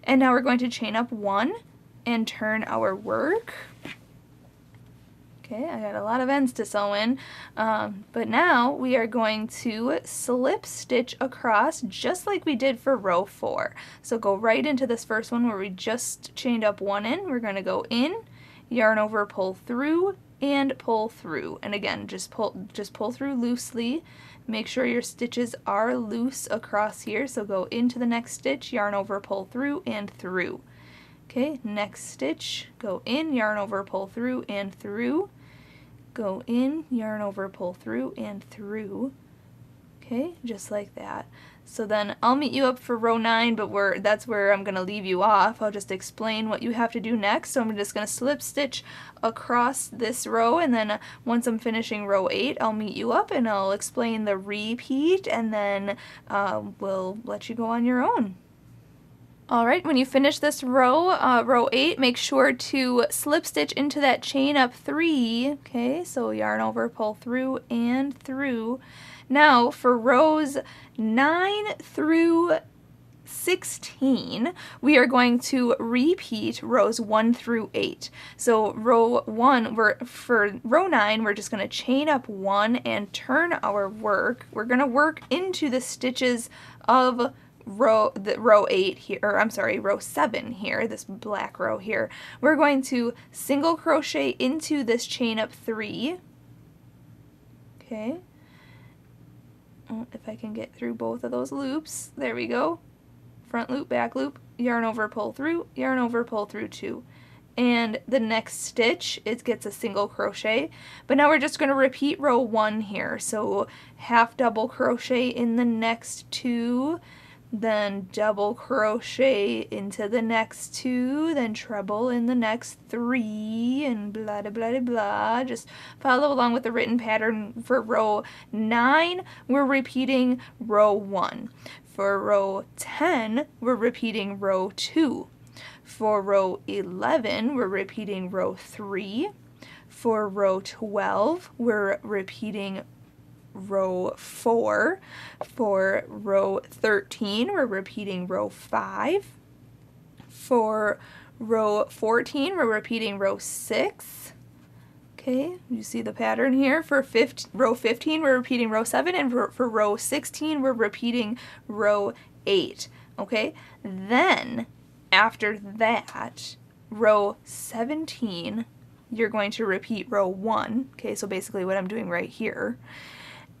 And now we're going to chain up 1 and turn our work. Okay, I got a lot of ends to sew in, but now we are going to slip stitch across just like we did for row 4. So go right into this first one where we just chained up 1 in. We're going to go in, yarn over, pull through, and pull through. And again, just pull through loosely. Make sure your stitches are loose across here. So go into the next stitch, yarn over, pull through, and through. Okay, next stitch, go in, yarn over, pull through, and through. Go in, yarn over, pull through, and through. Okay, just like that. So then I'll meet you up for row 9, but that's where I'm going to leave you off. I'll just explain what you have to do next. So I'm just going to slip stitch across this row, and then once I'm finishing row 8, I'll meet you up and I'll explain the repeat, and then we'll let you go on your own. Alright, when you finish this row, row 8, make sure to slip stitch into that chain up 3, okay, so yarn over, pull through, and through. Now, for rows 9 through 16, we are going to repeat rows 1 through 8. So row 1, for row 9, we're just going to chain up 1 and turn our work. We're going to work into the stitches of row 8 here, or I'm sorry, row 7 here, this black row here. We're going to single crochet into this chain up 3. Okay. If I can get through both of those loops, there we go. Front loop, back loop, yarn over, pull through, yarn over, pull through 2. And the next stitch, it gets a single crochet, but now we're just going to repeat row 1 here. So half double crochet in the next 2, then double crochet into the next 2, then treble in the next 3, and blah blah blah blah. Just follow along with the written pattern. For row 9, we're repeating row 1. For row 10, we're repeating row 2. For row 11, we're repeating row 3. For row 12, we're repeating row 4. For row 13, we're repeating row 5. For row 14, we're repeating row 6. Okay, you see the pattern here. For row 15, we're repeating row 7, and for row 16, we're repeating row 8. Okay, then after that, row 17, you're going to repeat row 1. Okay, so basically what I'm doing right here.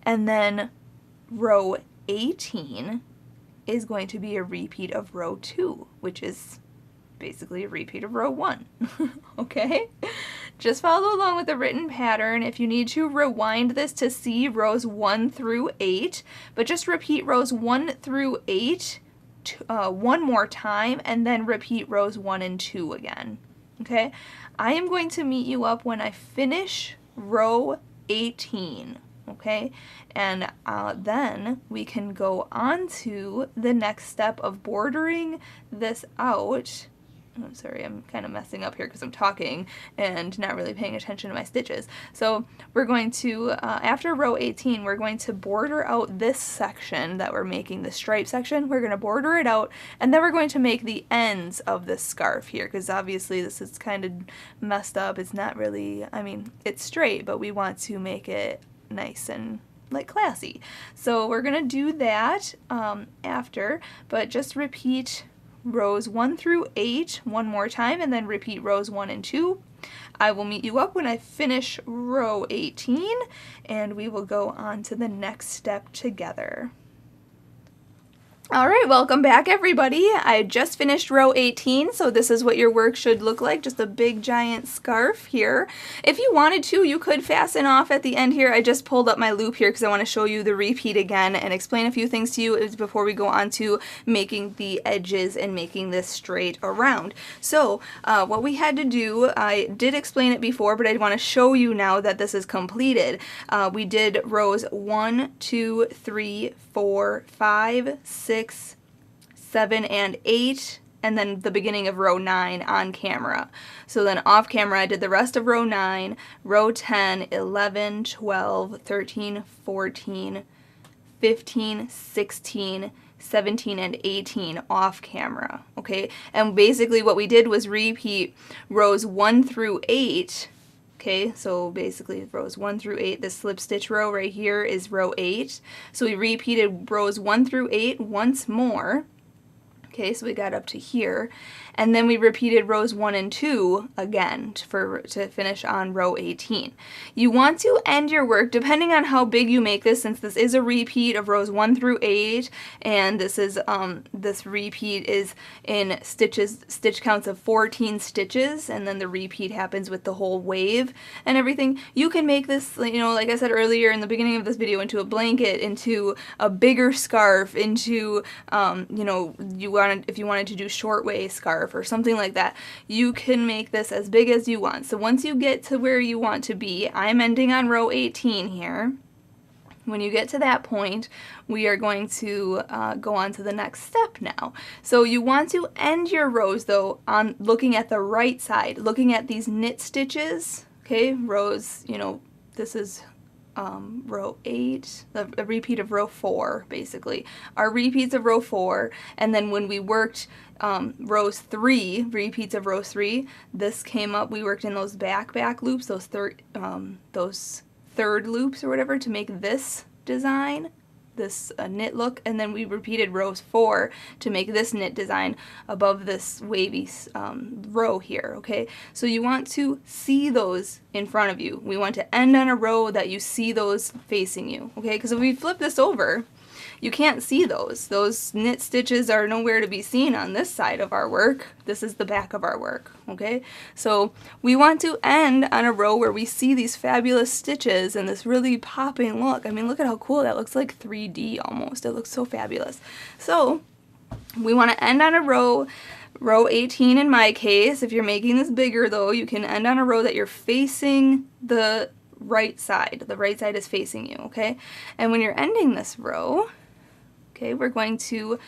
And then row 18 is going to be a repeat of row 2, which is basically a repeat of row 1. Okay? Just follow along with the written pattern. If you need to, rewind this to see rows 1 through 8, but just repeat rows 1 through 8 one more time, and then repeat rows 1 and 2 again. Okay? I am going to meet you up when I finish row 18. Okay, and then we can go on to the next step of bordering this out. I'm sorry, I'm kind of messing up here because I'm talking and not really paying attention to my stitches. So we're going to, after row 18, we're going to border out this section that we're making, the stripe section. We're going to border it out, and then we're going to make the ends of this scarf here, because obviously this is kind of messed up. It's not really, I mean, it's straight, but we want to make it nice and like classy. So we're gonna do that after, but just repeat rows 1 through 8 one more time, and then repeat rows 1 and 2. I will meet you up when I finish row 18, and we will go on to the next step together. Alright, welcome back everybody. I just finished row 18, so this is what your work should look like, just a big giant scarf here. If you wanted to, you could fasten off at the end here. I just pulled up my loop here because I want to show you the repeat again and explain a few things to you before we go on to making the edges and making this straight around. So what we had to do, I did explain it before, but I want to show you now that this is completed. We did rows 1, 2, 3, 4, 5, 6, 7, and 8, and then the beginning of row 9 on camera. So then off camera I did the rest of row 9, row 10, 11, 12, 13, 14, 15, 16, 17, and 18 off camera, okay? And basically what we did was repeat rows 1 through 8. Okay, so basically rows 1 through 8, this slip stitch row right here is row 8. So we repeated rows 1 through 8 once more. Okay, so we got up to here. And then we repeated rows 1 and 2 again to finish on row 18. You want to end your work, depending on how big you make this, since this is a repeat of rows 1 through 8, and this is this repeat is in stitch counts of 14 stitches, and then the repeat happens with the whole wave and everything. You can make this, you know, like I said earlier in the beginning of this video, into a blanket, into a bigger scarf, into you know, if you wanted to do short way scarf or something like that, you can make this as big as you want. So once you get to where you want to be, I'm ending on row 18 here. When you get to that point, we are going to go on to the next step now. So you want to end your rows though on looking at the right side, looking at these knit stitches, okay, rows, you know, this is row 8, a repeat of row 4, basically. Our repeats of row 4, and then when we worked rows 3, repeats of row 3, this came up, we worked in those back loops, those third loops or whatever to make this design, this knit look, and then we repeated rows 4 to make this knit design above this wavy row here, okay? So you want to see those in front of you. We want to end on a row that you see those facing you, okay? Because if we flip this over, you can't see those. Those knit stitches are nowhere to be seen on this side of our work. This is the back of our work, okay? So we want to end on a row where we see these fabulous stitches and this really popping look. I mean, look at how cool that looks, like 3D almost. It looks so fabulous. So we want to end on a row 18 in my case. If you're making this bigger though, you can end on a row that you're facing the right side. The right side is facing you, okay? And when you're ending this row, okay, we're going to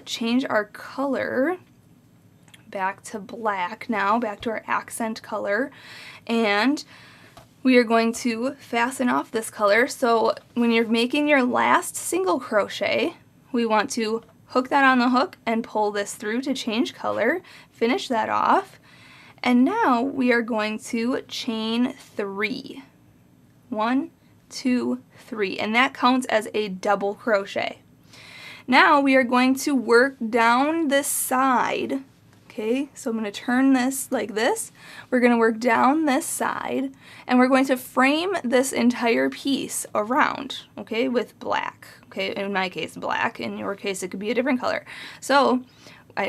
change our color back to black now, back to our accent color, and we are going to fasten off this color. So when you're making your last single crochet, we want to hook that on the hook and pull this through to change color, finish that off, and now we are going to chain 3. 1, 2, 3, and that counts as a double crochet. Now we are going to work down this side, okay? So I'm going to turn this like this. We're going to work down this side, and we're going to frame this entire piece around, okay, with black, okay? In my case, black. In your case, it could be a different color. So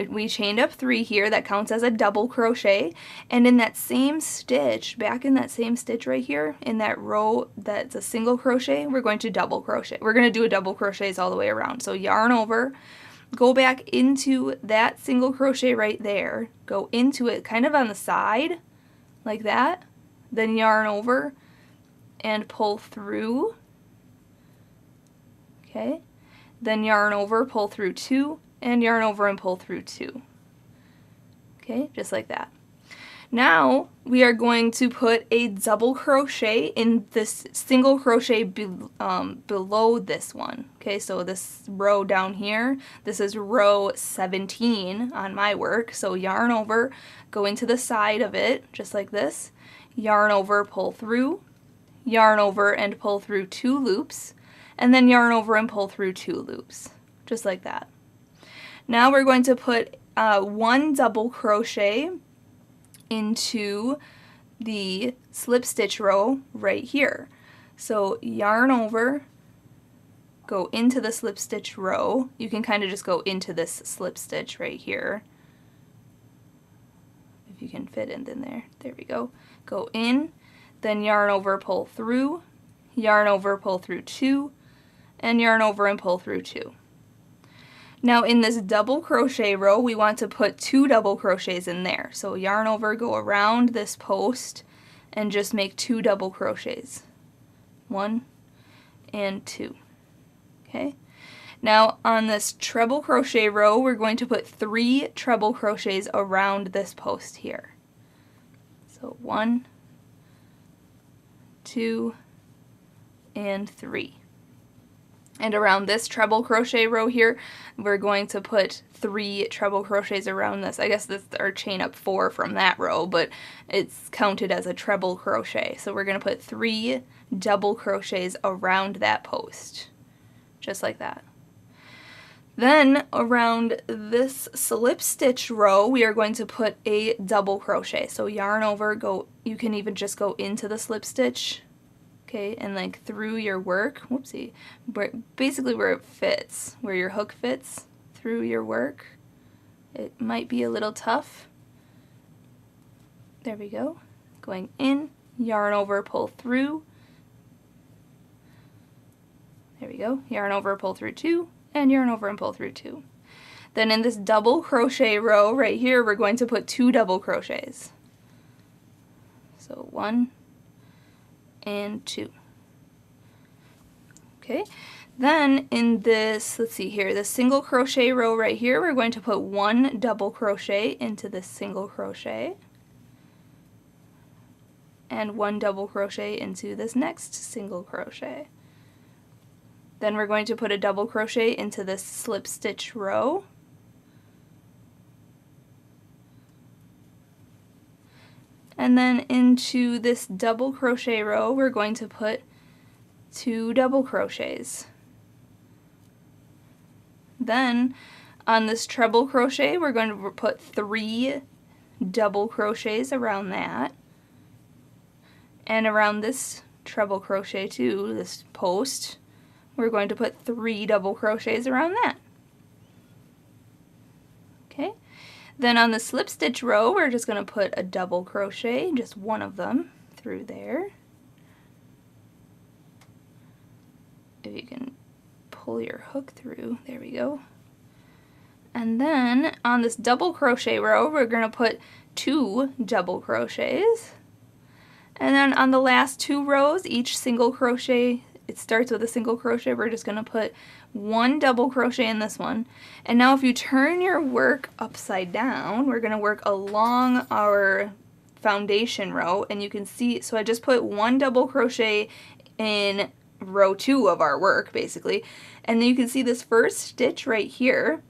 we chained up 3 here. That counts as a double crochet, and in that same stitch, back in that same stitch right here, in that row that's a single crochet, we're going to double crochet. We're going to do a double crochets all the way around. So yarn over, go back into that single crochet right there, go into it kind of on the side like that, then yarn over and pull through, okay, then yarn over, pull through 2, and yarn over and pull through 2. Okay, just like that. Now we are going to put a double crochet in this single crochet below this one. Okay, so this row down here, this is row 17 on my work. So yarn over, go into the side of it, just like this. Yarn over, pull through, yarn over and pull through 2 loops, and then yarn over and pull through 2 loops, just like that. Now we're going to put 1 double crochet into the slip stitch row right here. So yarn over, go into the slip stitch row. You can kind of just go into this slip stitch right here. If you can fit it in there. There we go. Go in, then yarn over, pull through, yarn over, pull through 2, and yarn over and pull through 2. Now in this double crochet row, we want to put 2 double crochets in there. So yarn over, go around this post, and just make 2 double crochets. 1 and 2. Okay. Now on this treble crochet row, we're going to put 3 treble crochets around this post here. So 1, 2, and 3. And around this treble crochet row here, we're going to put 3 treble crochets around this. I guess this our chain up 4 from that row, but it's counted as a treble crochet. So we're going to put 3 double crochets around that post, just like that. Then around this slip stitch row, we are going to put a double crochet. So yarn over, go, you can even just go into the slip stitch, okay, and like through your work, whoopsie, basically where it fits, where your hook fits through your work. It might be a little tough. There we go. Going in, yarn over, pull through. There we go. Yarn over, pull through 2, and yarn over and pull through 2. Then in this double crochet row right here, we're going to put 2 double crochets. So 1 and 2. Okay. Then in this, let's see here, the single crochet row right here, we're going to put 1 double crochet into this single crochet, and 1 double crochet into this next single crochet. Then we're going to put a double crochet into this slip stitch row, and then into this double crochet row we're going to put 2 double crochets. Then on this treble crochet we're going to put 3 double crochets around that, and around this treble crochet too, this post, we're going to put 3 double crochets around that. Okay. Then on the slip stitch row, we're just going to put a double crochet, just one of them, through there. If you can pull your hook through, there we go. And then on this double crochet row, we're going to put 2 double crochets. And then on the last 2 rows, each single crochet, it starts with a single crochet. We're just going to put 1 double crochet in this one. And now if you turn your work upside down, we're going to work along our foundation row, and you can see, so I just put 1 double crochet in row 2 of our work basically, and then you can see this first stitch right here,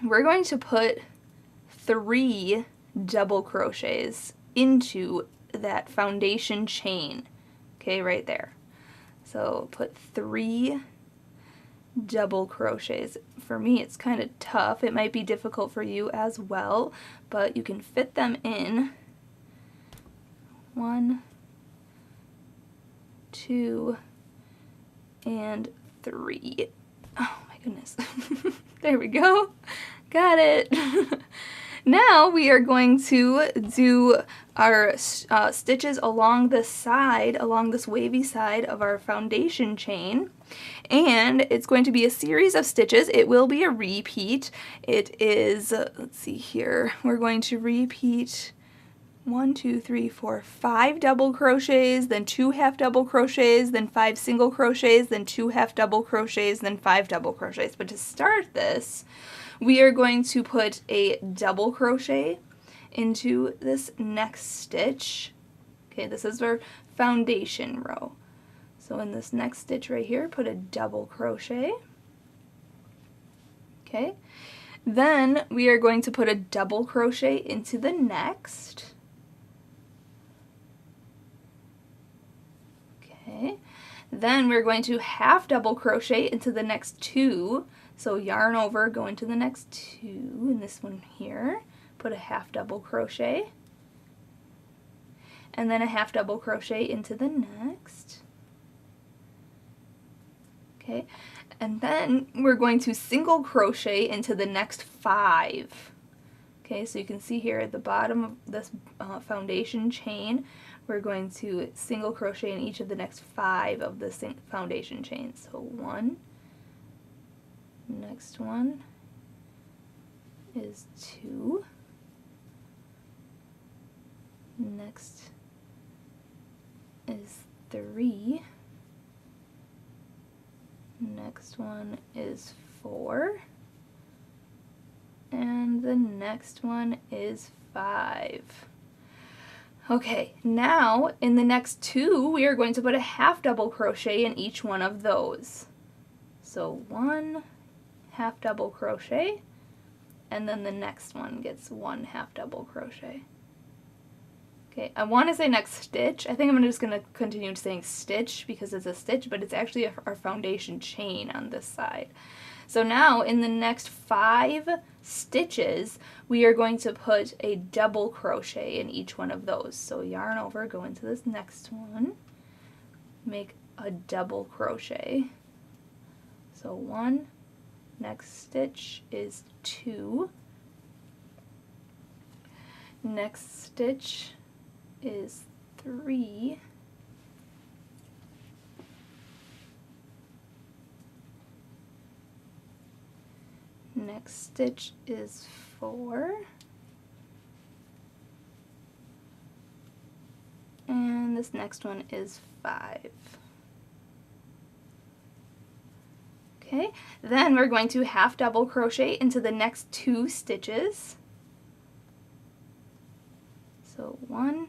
we're going to put 3 double crochets into that foundation chain, okay, right there. So put 3 double crochets. For me it's kind of tough, it might be difficult for you as well, but you can fit them in. 1, 2, and 3. Oh my goodness. There we go. Got it. Now we are going to do our stitches along this side, along this wavy side of our foundation chain. And it's going to be a series of stitches. It will be a repeat. It is, let's see here, we're going to repeat 1, 2, 3, 4, 5 double crochets, then 2 half double crochets, then 5 single crochets, then 2 half double crochets, then 5 double crochets. But to start this, we are going to put a double crochet into this next stitch. Okay, this is our foundation row. So in this next stitch right here, put a double crochet. Okay, then we are going to put a double crochet into the next. Okay, then we're going to half double crochet into the next 2. So yarn over, go into the next 2 in this one here, put a half double crochet, and then a half double crochet into the next. Okay, and then we're going to single crochet into the next 5. Okay, so you can see here at the bottom of this foundation chain, we're going to single crochet in each of the next 5 of the foundation chains. So 1, next one is 2, next is 3, next one is 4, and the next one is 5. Okay, now in the next 2 we are going to put a half double crochet in each one of those. So 1 half double crochet, and then the next one gets 1 half double crochet. Okay, I want to say next stitch. I think I'm just going to continue saying stitch because it's a stitch, but it's actually our foundation chain on this side. So now in the next 5 stitches, we are going to put a double crochet in each one of those. So yarn over, go into this next one, make a double crochet. So 1, next stitch is 2, next stitch is 3, next stitch is 4, and this next one is 5. Okay, then we're going to half double crochet into the next 2 stitches. So 1,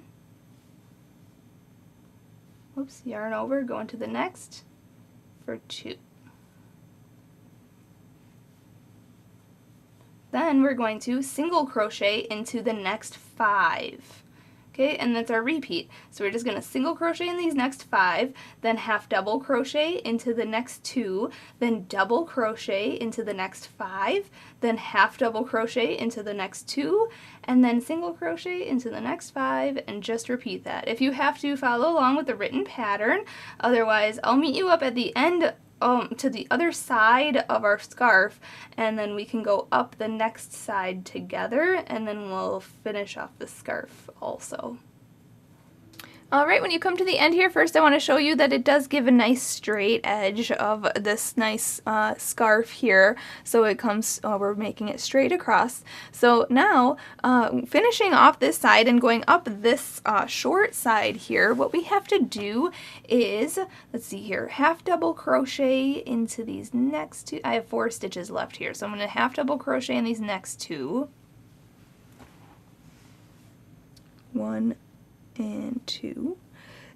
whoops, yarn over, go into the next for 2. Then we're going to single crochet into the next 5. Okay, and that's our repeat. So we're just going to single crochet in these next 5, then half double crochet into the next 2, then double crochet into the next 5, then half double crochet into the next 2, and then single crochet into the next 5, and just repeat that. If you have to, follow along with the written pattern. Otherwise, I'll meet you up at the end to the other side of our scarf, and then we can go up the next side together, and then we'll finish off the scarf also. Alright, when you come to the end here, first I want to show you that it does give a nice straight edge of this nice scarf here. So it comes, we're making it straight across. So now, finishing off this side and going up this short side here, what we have to do is, let's see here, half double crochet into these next 2. I have 4 stitches left here, so I'm going to half double crochet in these next 2. 1 and 2.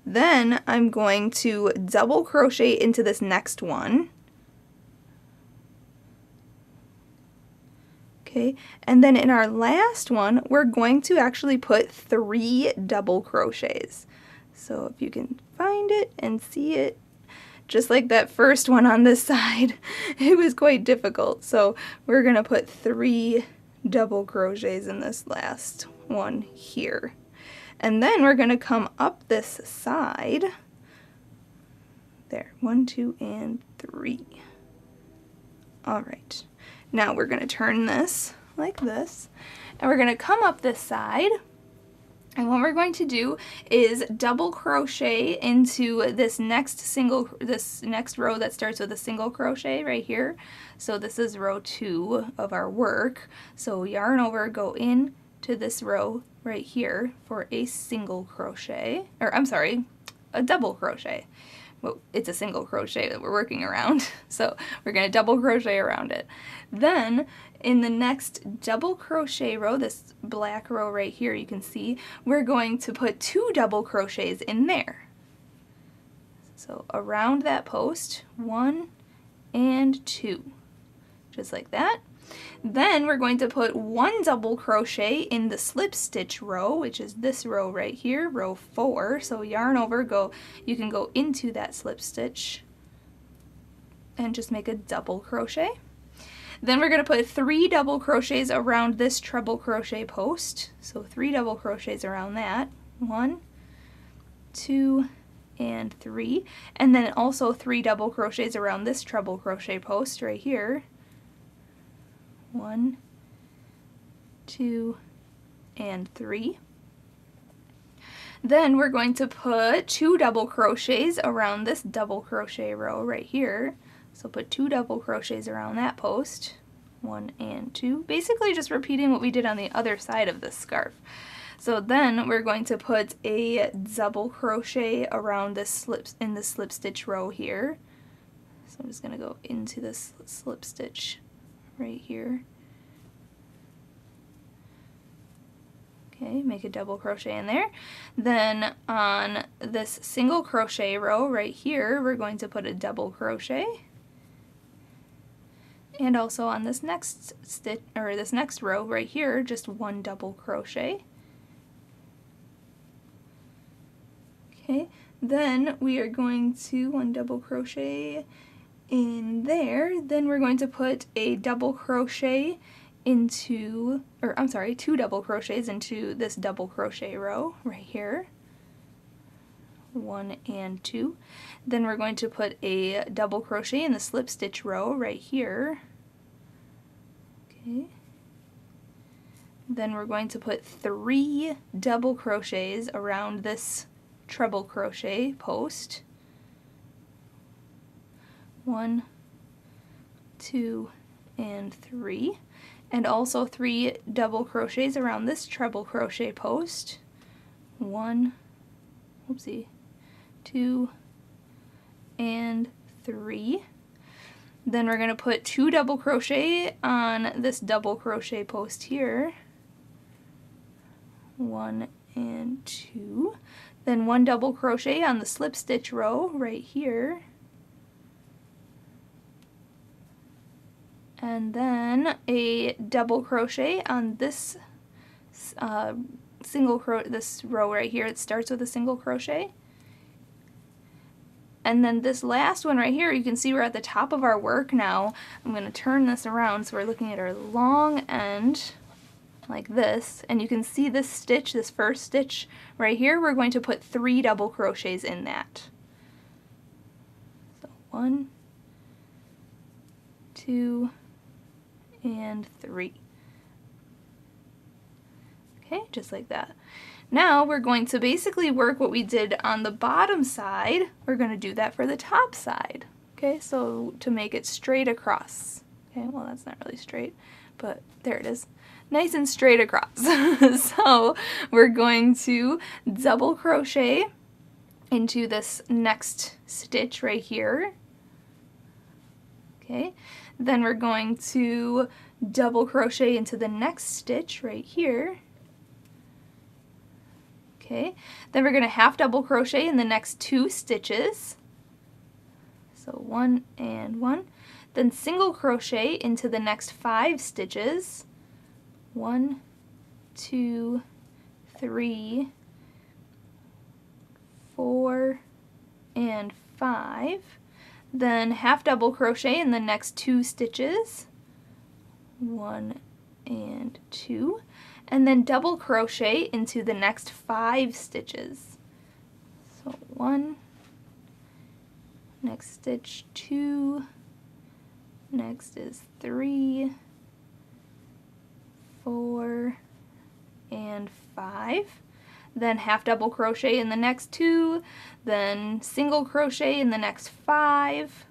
Then I'm going to double crochet into this next one. Okay, and then in our last one, we're going to actually put 3 double crochets. So if you can find it and see it, just like that first one on this side, it was quite difficult. So we're going to put 3 double crochets in this last one here. And then we're going to come up this side. There, 1, 2, and 3. All right. Now we're going to turn this like this, and we're going to come up this side. And what we're going to do is double crochet into this next row that starts with a single crochet right here. So this is row 2 of our work. So yarn over, go in to this row right here for a single crochet, or I'm sorry, a double crochet. Well, it's a single crochet that we're working around, so we're going to double crochet around it. Then in the next double crochet row, this black row right here, you can see we're going to put 2 double crochets in there. So around that post, 1 and 2, just like that. Then we're going to put 1 double crochet in the slip stitch row, which is this row right here, row 4. So yarn over, you can go into that slip stitch and just make a double crochet. Then we're going to put 3 double crochets around this treble crochet post. So 3 double crochets around that. 1, 2, and 3, and then also 3 double crochets around this treble crochet post right here. 1, 2, and 3. Then we're going to put 2 double crochets around this double crochet row right here. So put 2 double crochets around that post, 1 and 2, basically just repeating what we did on the other side of the scarf. So then we're going to put a double crochet around this slip stitch row here. So I'm just going to go into this slip stitch right here. Okay, make a double crochet in there. Then on this single crochet row right here, we're going to put a double crochet. And also on this next stitch, or this next row right here, just 1 double crochet. Okay, then we are going to 1 double crochet in there. Then we're going to put a double crochet into, or I'm sorry, 2 double crochets into this double crochet row right here. 1 and 2. Then we're going to put a double crochet in the slip stitch row right here. Okay. Then we're going to put 3 double crochets around this treble crochet post. 1, 2, and 3. And also 3 double crochets around this treble crochet post. 1, oopsie, 2, and 3. Then we're going to put 2 double crochet on this double crochet post here. 1 and 2. Then 1 double crochet on the slip stitch row right here. And then a double crochet on this this row right here. It starts with a single crochet. And then this last one right here, you can see we're at the top of our work now. I'm going to turn this around so we're looking at our long end like this, and you can see this stitch, this first stitch right here, we're going to put 3 double crochets in that. So 1, 2, and 3. Okay, just like that. Now we're going to basically work what we did on the bottom side. We're going to do that for the top side. Okay, so to make it straight across. Okay, well that's not really straight, but there it is. Nice and straight across. So we're going to double crochet into this next stitch right here. Okay, then we're going to double crochet into the next stitch right here. Okay, then we're going to half double crochet in the next 2 stitches. So 1 and 1. Then single crochet into the next 5 stitches. 1, 2, 3, 4, and 5. Then half double crochet in the next 2 stitches. 1 and 2. And then double crochet into the next 5 stitches. So 1, next stitch 2, next is 3, 4, and 5. Then half double crochet in the next 2, then single crochet in the next 5,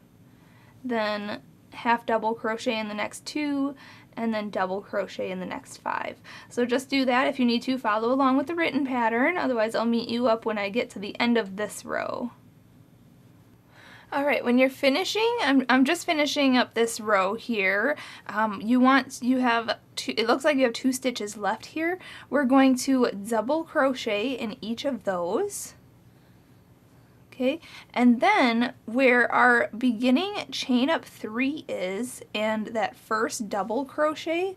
then half double crochet in the next 2, and then double crochet in the next 5. So just do that if you need to. Follow along with the written pattern, otherwise I'll meet you up when I get to the end of this row. Alright, when you're finishing, I'm just finishing up this row here. It looks like you have 2 stitches left here. We're going to double crochet in each of those. Okay, and then where our beginning chain up 3 is and that first double crochet,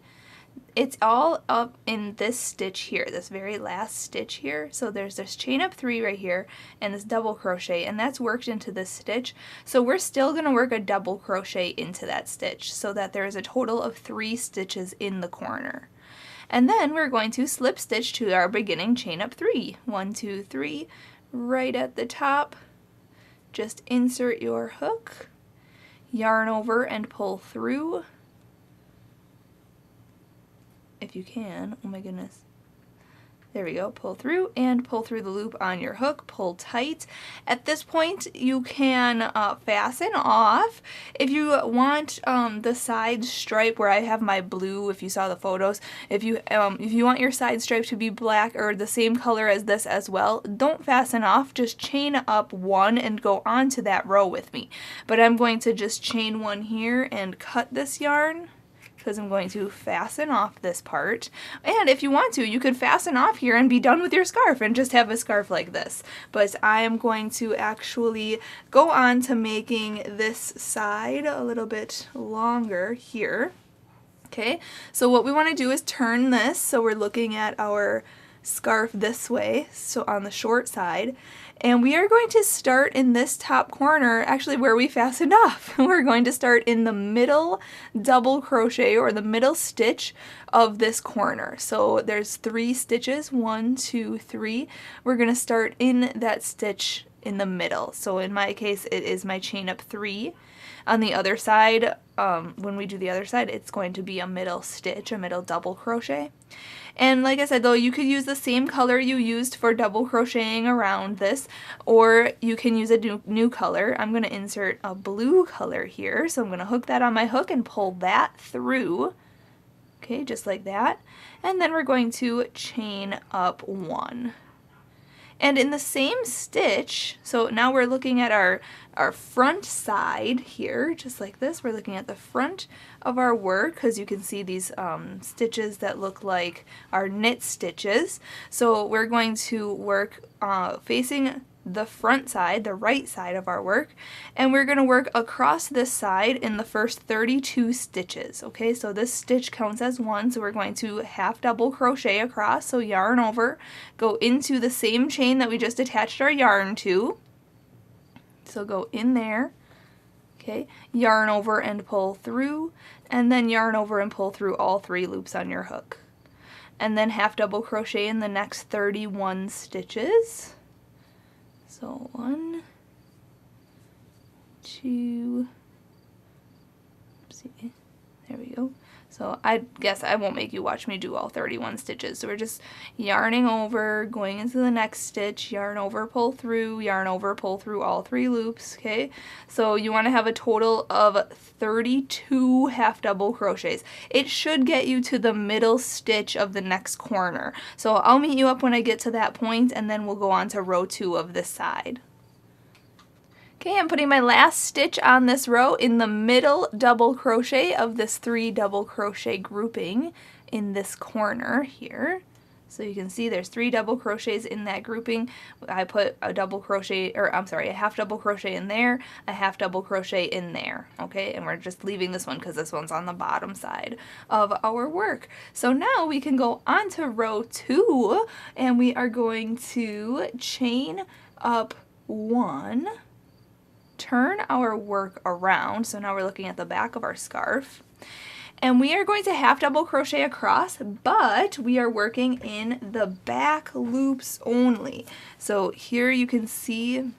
it's all up in this stitch here, this very last stitch here. So there's this chain up 3 right here and this double crochet, and that's worked into this stitch. So we're still going to work a double crochet into that stitch so that there's a total of 3 stitches in the corner. And then we're going to slip stitch to our beginning chain up 3. 1, 2, 3, right at the top. just insert your hook, yarn over and pull through. If you can, oh my goodness. There we go, pull through and pull through the loop on your hook, pull tight. At this point you can fasten off. If you want the side stripe where I have my blue, if you saw the photos, if you want your side stripe to be black or the same color as this as well, don't fasten off, just chain up one and go on to that row with me. But I'm going to just chain one here and cut this yarn, because I'm going to fasten off this part. And if you want to, you could fasten off here and be done with your scarf and just have a scarf like this. But I am going to actually go on to making this side a little bit longer here. Okay, so what we want to do is turn this so we're looking at our scarf this way, so on the short side. And we are going to start in this top corner, actually where we fastened off. We're going to start in the middle double crochet, or the middle stitch of this corner. So there's 3 stitches, 1, 2, 3. We're going to start in that stitch in the middle. So in my case, it is my chain up 3. On the other side, when we do the other side, it's going to be a middle stitch, a middle double crochet. And like I said though, you could use the same color you used for double crocheting around this, or you can use a new color. I'm going to insert a blue color here, so I'm going to hook that on my hook and pull that through. Okay, just like that. And then we're going to chain up 1. And in the same stitch, so now we're looking at our front side here, just like this. We're looking at the front of our work, because you can see these stitches that look like our knit stitches. So we're going to work facing the front side, the right side of our work, and we're going to work across this side in the first 32 stitches. Okay, so this stitch counts as 1, so we're going to half double crochet across, so yarn over, go into the same chain that we just attached our yarn to, so go in there, okay, yarn over and pull through, and then yarn over and pull through all 3 loops on your hook, and then half double crochet in the next 31 stitches. So 1, 2, oopsie, there we go. So I guess I won't make you watch me do all 31 stitches. So we're just yarning over, going into the next stitch, yarn over, pull through, yarn over, pull through all 3 loops, okay? So you want to have a total of 32 half double crochets. It should get you to the middle stitch of the next corner. So I'll meet you up when I get to that point, and then we'll go on to row 2 of this side. Okay, I'm putting my last stitch on this row in the middle double crochet of this 3 double crochet grouping in this corner here. So you can see there's 3 double crochets in that grouping. I put a double crochet, or I'm sorry, a half double crochet in there, a half double crochet in there, okay? And we're just leaving this one because this one's on the bottom side of our work. So now we can go on to row 2, and we are going to chain up 1, turn our work around, so now we're looking at the back of our scarf, and we are going to half double crochet across, but we are working in the back loops only. So here you can see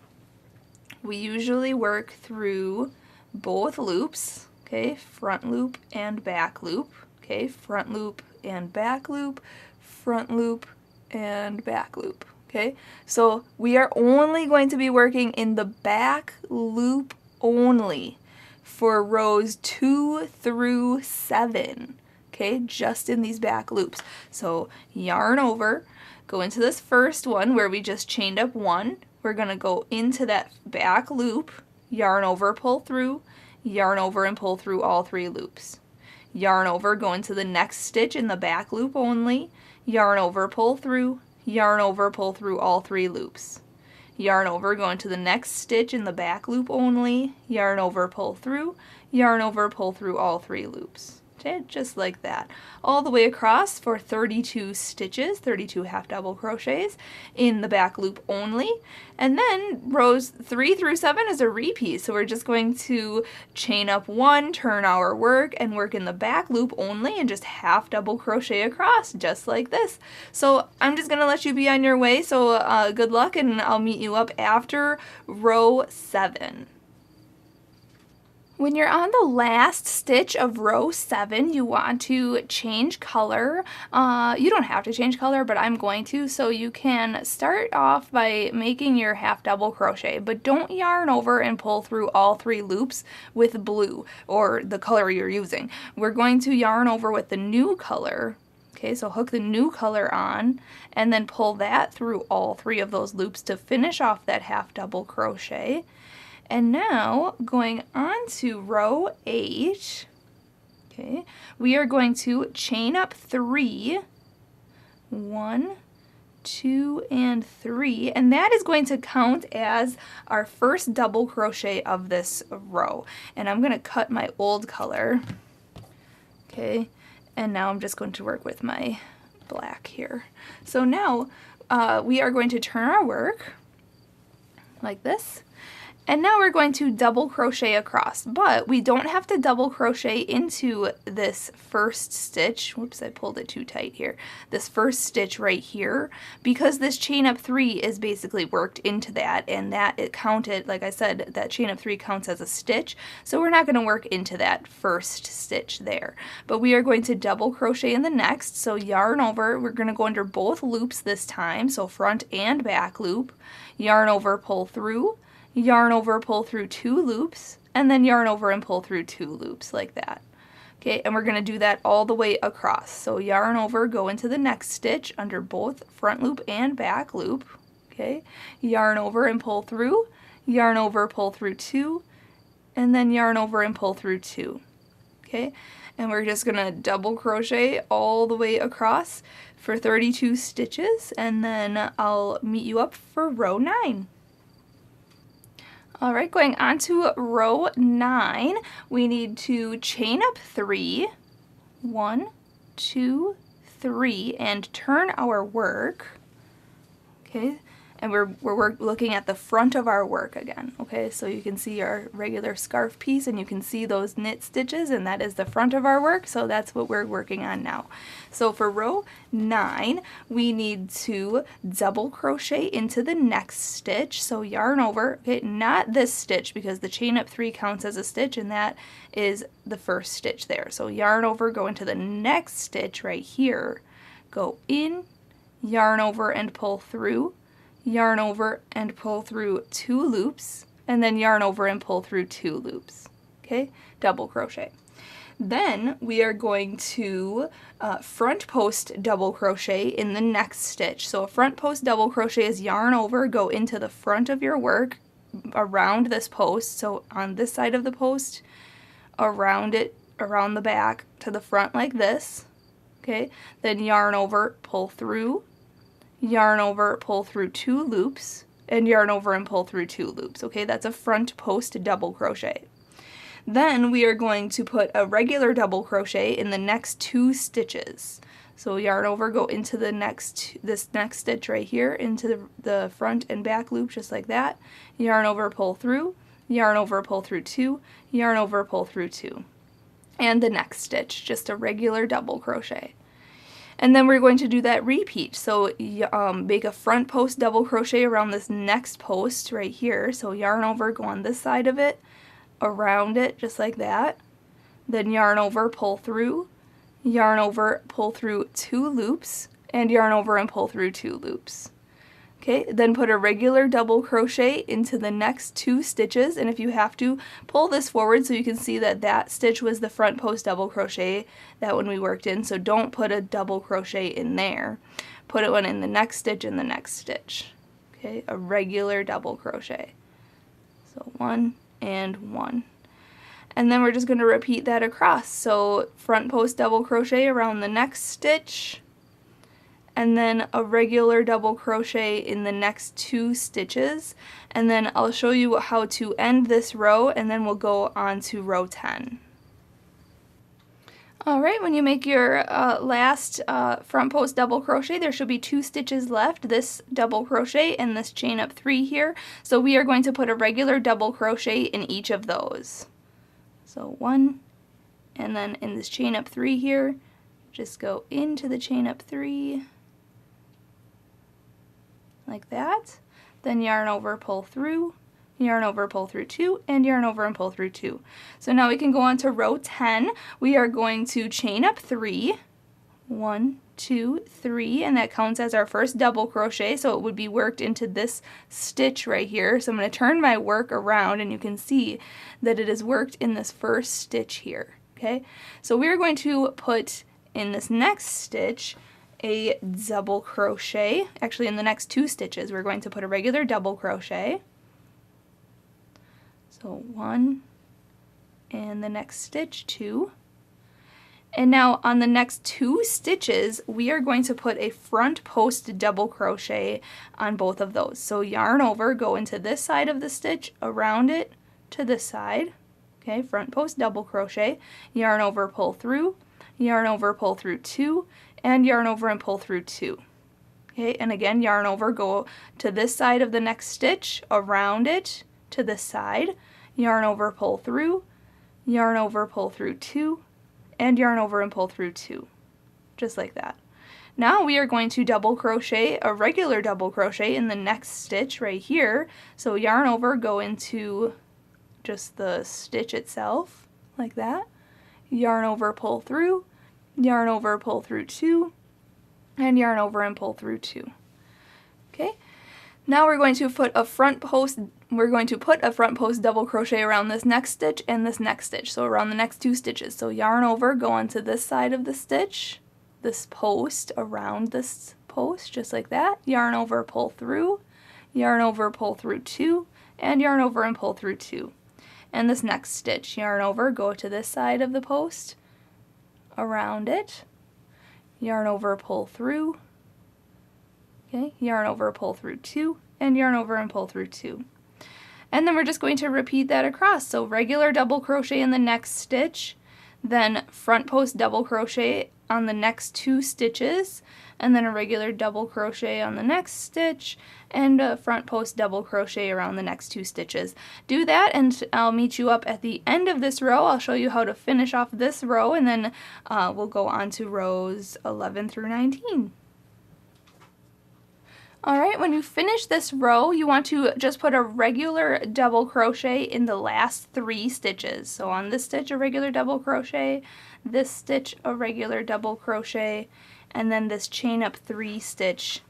we usually work through both loops, okay, front loop and back loop, okay, front loop and back loop, front loop and back loop. Okay, so we are only going to be working in the back loop only for rows 2 through 7, okay, just in these back loops. So yarn over, go into this first one where we just chained up 1, we're going to go into that back loop, yarn over, pull through, yarn over and pull through all 3 loops. Yarn over, go into the next stitch in the back loop only, yarn over, pull through, yarn over, pull through all 3 loops. Yarn over, go into the next stitch in the back loop only, yarn over, pull through, yarn over, pull through all 3 loops. Okay, just like that, all the way across for 32 stitches, 32 half double crochets in the back loop only. And then rows 3 through 7 is a repeat, so we're just going to chain up 1, turn our work, and work in the back loop only and just half double crochet across, just like this. So I'm just gonna let you be on your way, so good luck, and I'll meet you up after row 7. When you're on the last stitch of row 7, you want to change color. You don't have to change color, but I'm going to, so you can start off by making your half double crochet, but don't yarn over and pull through all 3 loops with blue or the color you're using. We're going to yarn over with the new color. Okay, so hook the new color on and then pull that through all 3 of those loops to finish off that half double crochet. And now, going on to row 8, okay, we are going to chain up 3, 1, 2, and 3, and that is going to count as our first double crochet of this row. And I'm going to cut my old color, okay, and now I'm just going to work with my black here. So now we are going to turn our work like this. And now we're going to double crochet across, but we don't have to double crochet into this first stitch. Whoops, I pulled it too tight here. This first stitch right here, because this chain up 3 is basically worked into that, and that it counted, like I said, that chain up 3 counts as a stitch, so we're not going to work into that first stitch there. But we are going to double crochet in the next, so yarn over, we're going to go under both loops this time, so front and back loop, yarn over, pull through, yarn over, pull through 2 loops, and then yarn over and pull through 2 loops like that. Okay, and we're going to do that all the way across. So yarn over, go into the next stitch under both front loop and back loop. Okay, yarn over and pull through, yarn over, pull through 2, and then yarn over and pull through 2. Okay, and we're just going to double crochet all the way across for 32 stitches, and then I'll meet you up for row 9. Alright, going on to row 9, we need to chain up 3, 1, 2, 3, and turn our work, okay, and we're looking at the front of our work again, okay, so you can see our regular scarf piece and you can see those knit stitches, and that is the front of our work, so that's what we're working on now. So for row 9, we need to double crochet into the next stitch, so yarn over, okay, not this stitch because the chain up 3 counts as a stitch and that is the first stitch there. So yarn over, go into the next stitch right here, go in, yarn over and pull through, yarn over and pull through 2 loops, and then yarn over and pull through 2 loops, okay, double crochet. Then we are going to front post double crochet in the next stitch. So a front post double crochet is yarn over, go into the front of your work around this post, so on this side of the post, around it, around the back to the front like this, okay, then yarn over, pull through, yarn over, pull through 2 loops, and yarn over and pull through 2 loops. Okay, that's a front post double crochet. Then we are going to put a regular double crochet in the next 2 stitches. So yarn over, go into the this next stitch right here, into the front and back loop just like that. Yarn over, pull through, yarn over, pull through 2, yarn over, pull through 2. And the next stitch, just a regular double crochet. And then we're going to do that repeat. So make a front post double crochet around this next post right here. So yarn over, go on this side of it, around it just like that. Then yarn over, pull through, yarn over, pull through 2 loops, and yarn over and pull through 2 loops. Okay, then put a regular double crochet into the next 2 stitches, and if you have to, pull this forward so you can see that that stitch was the front post double crochet, that one we worked in, so don't put a double crochet in there. Put it one in the next stitch and the next stitch. Okay, a regular double crochet. So 1 and 1. And then we're just going to repeat that across. So front post double crochet around the next stitch, and then a regular double crochet in the next 2 stitches, and then I'll show you how to end this row, and then we'll go on to row 10. Alright, when you make your last front post double crochet, there should be 2 stitches left, this double crochet and this chain up 3 here. So we are going to put a regular double crochet in each of those. So 1, and then in this chain up 3 here, just go into the chain up 3, like that. Then yarn over, pull through, yarn over, pull through 2, and yarn over and pull through 2. So now we can go on to row 10. We are going to chain up 3, 1, 2, 3, and that counts as our first double crochet, so it would be worked into this stitch right here. So I'm going to turn my work around and you can see that it is worked in this first stitch here. Okay, so we're going to put in this next stitch a double crochet. Actually, in the next 2 stitches we're going to put a regular double crochet. So 1, and the next stitch 2. And now on the next 2 stitches we are going to put a front post double crochet on both of those. So yarn over, go into this side of the stitch, around it to this side. Okay, front post double crochet, yarn over, pull through, yarn over, pull through 2, and yarn over and pull through 2. Okay, and again yarn over, go to this side of the next stitch, around it to this side, yarn over, pull through, yarn over, pull through 2, and yarn over and pull through 2, just like that. Now we are going to double crochet a regular double crochet in the next stitch right here. So yarn over, go into just the stitch itself, like that, yarn over, pull through, yarn over, pull through 2, and yarn over and pull through 2. Okay, now we're going to put a front post double crochet around this next stitch and this next stitch, so around the next 2 stitches. So yarn over, go onto this side of the stitch, this post, around this post, just like that, yarn over, pull through, yarn over, pull through 2, and yarn over and pull through 2. And this next stitch, yarn over, go to this side of the post, around it, yarn over, pull through, okay, yarn over, pull through 2, and yarn over and pull through 2. And then we're just going to repeat that across. So regular double crochet in the next stitch, then front post double crochet on the next 2 stitches, and then a regular double crochet on the next stitch, and a front post double crochet around the next 2 stitches. Do that and I'll meet you up at the end of this row. I'll show you how to finish off this row, and then we'll go on to rows 11 through 19. Alright, when you finish this row, you want to just put a regular double crochet in the last 3 stitches. So on this stitch, a regular double crochet, this stitch, a regular double crochet, and then this chain up 3 stitch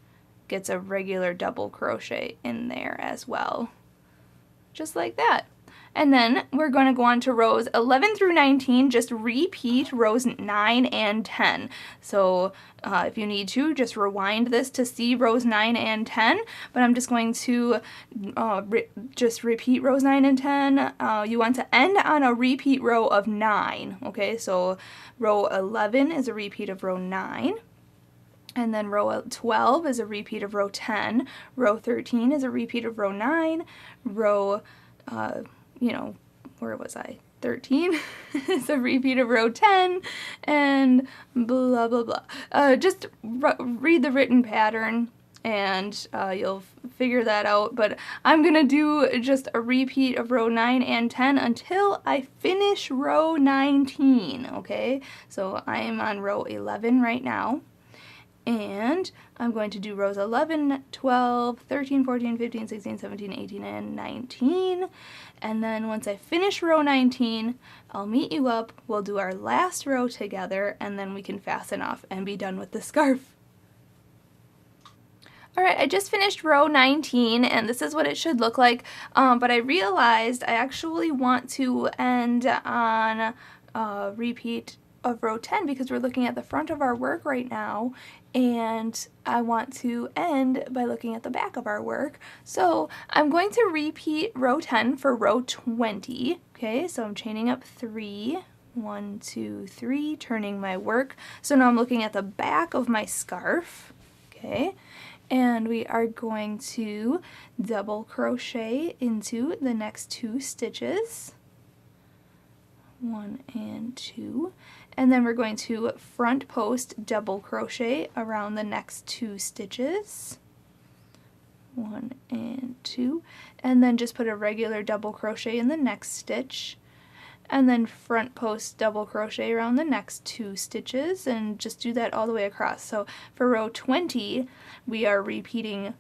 gets a regular double crochet in there as well. Just like that. And then we're going to go on to rows 11 through 19, just repeat rows 9 and 10. So if you need to, just rewind this to see rows 9 and 10, but I'm just going to just repeat rows 9 and 10. You want to end on a repeat row of 9, okay? So row 11 is a repeat of row 9. And then row 12 is a repeat of row 10. Row 13 is a repeat of row 9. Row, where was I? 13 is a repeat of row 10, and blah, blah, blah. Just read the written pattern and you'll figure that out. But I'm going to do just a repeat of row 9 and 10 until I finish row 19, okay? So I am on row 11 right now. And I'm going to do rows 11, 12, 13, 14, 15, 16, 17, 18, and 19. And then once I finish row 19, I'll meet you up, we'll do our last row together, and then we can fasten off and be done with the scarf. Alright, I just finished row 19, and this is what it should look like, but I realized I actually want to end on a repeat of row 10 because we're looking at the front of our work right now, and I want to end by looking at the back of our work. So I'm going to repeat row 10 for row 20. Okay, so I'm chaining up 3, 1, 2, 3, turning my work. So now I'm looking at the back of my scarf. Okay, and we are going to double crochet into the next 2 stitches. 1 and 2, and then we're going to front post double crochet around the next 2 stitches, 1 and 2, and then just put a regular double crochet in the next stitch, and then front post double crochet around the next 2 stitches, and just do that all the way across. So for row 20 we are repeating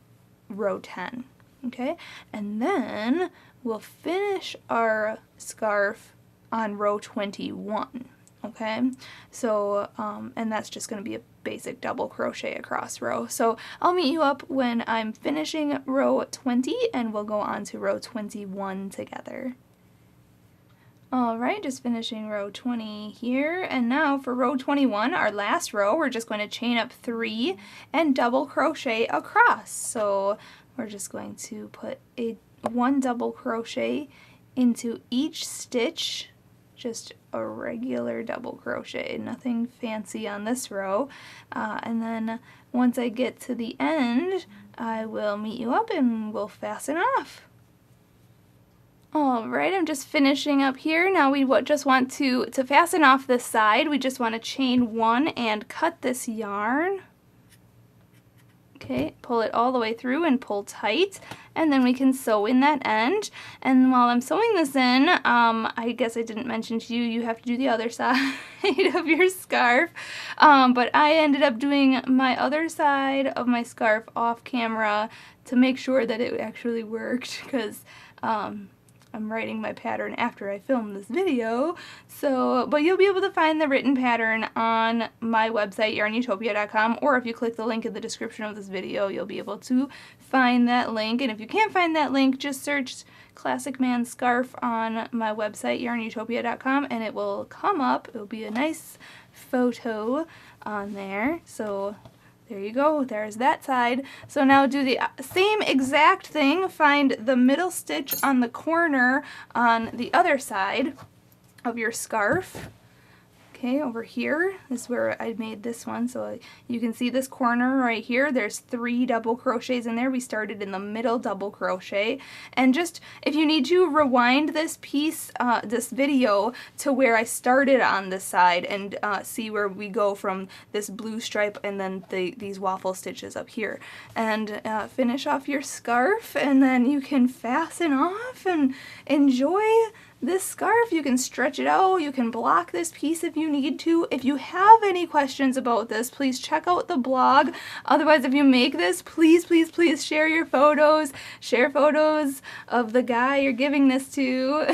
row 10, okay, and then we'll finish our scarf on row 21, okay, so and that's just going to be a basic double crochet across row. So I'll meet you up when I'm finishing row 20 and we'll go on to row 21 together. Alright, just finishing row 20 here, and now for row 21, our last row, we're just going to chain up 3 and double crochet across. So we're just going to put 1 double crochet into each stitch, just a regular double crochet, nothing fancy on this row, and then once I get to the end I will meet you up and we'll fasten off. Alright, I'm just finishing up here. Now we just want to fasten off this side, we just want to chain 1 and cut this yarn. Okay, pull it all the way through and pull tight, and then we can sew in that end. And while I'm sewing this in, I guess I didn't mention to you, you have to do the other side of your scarf. But I ended up doing my other side of my scarf off camera to make sure that it actually worked, because I'm writing my pattern after I film this video, so, but you'll be able to find the written pattern on my website, YARNutopia.com, or if you click the link in the description of this video, you'll be able to find that link. And if you can't find that link, just search Classic Man Scarf on my website, YARNutopia.com, and it will come up. It'll be a nice photo on there, so there you go, there's that side. So now do the same exact thing, find the middle stitch on the corner on the other side of your scarf. Okay, over here is where I made this one, so you can see this corner right here, there's 3 double crochets in there. We started in the middle double crochet, and just if you need to, rewind this piece, this video to where I started on this side and see where we go from this blue stripe and then these waffle stitches up here, and finish off your scarf, and then you can fasten off and enjoy this scarf. You can stretch it out, you can block this piece if you need to. If you have any questions about this, please check out the blog. Otherwise, if you make this, please, please, please share your photos. Share photos of the guy you're giving this to.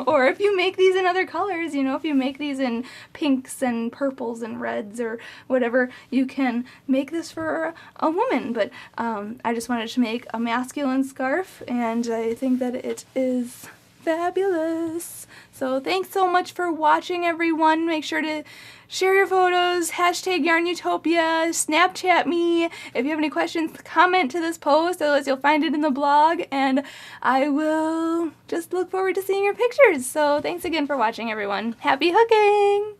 Or if you make these in other colors, you know, if you make these in pinks and purples and reds or whatever, you can make this for a woman. But I just wanted to make a masculine scarf, and I think that it is fabulous. So thanks so much for watching, everyone. Make sure to share your photos, hashtag YARNutopia, Snapchat me. If you have any questions, comment to this post, otherwise you'll find it in the blog, and I will just look forward to seeing your pictures. So thanks again for watching, everyone. Happy hooking!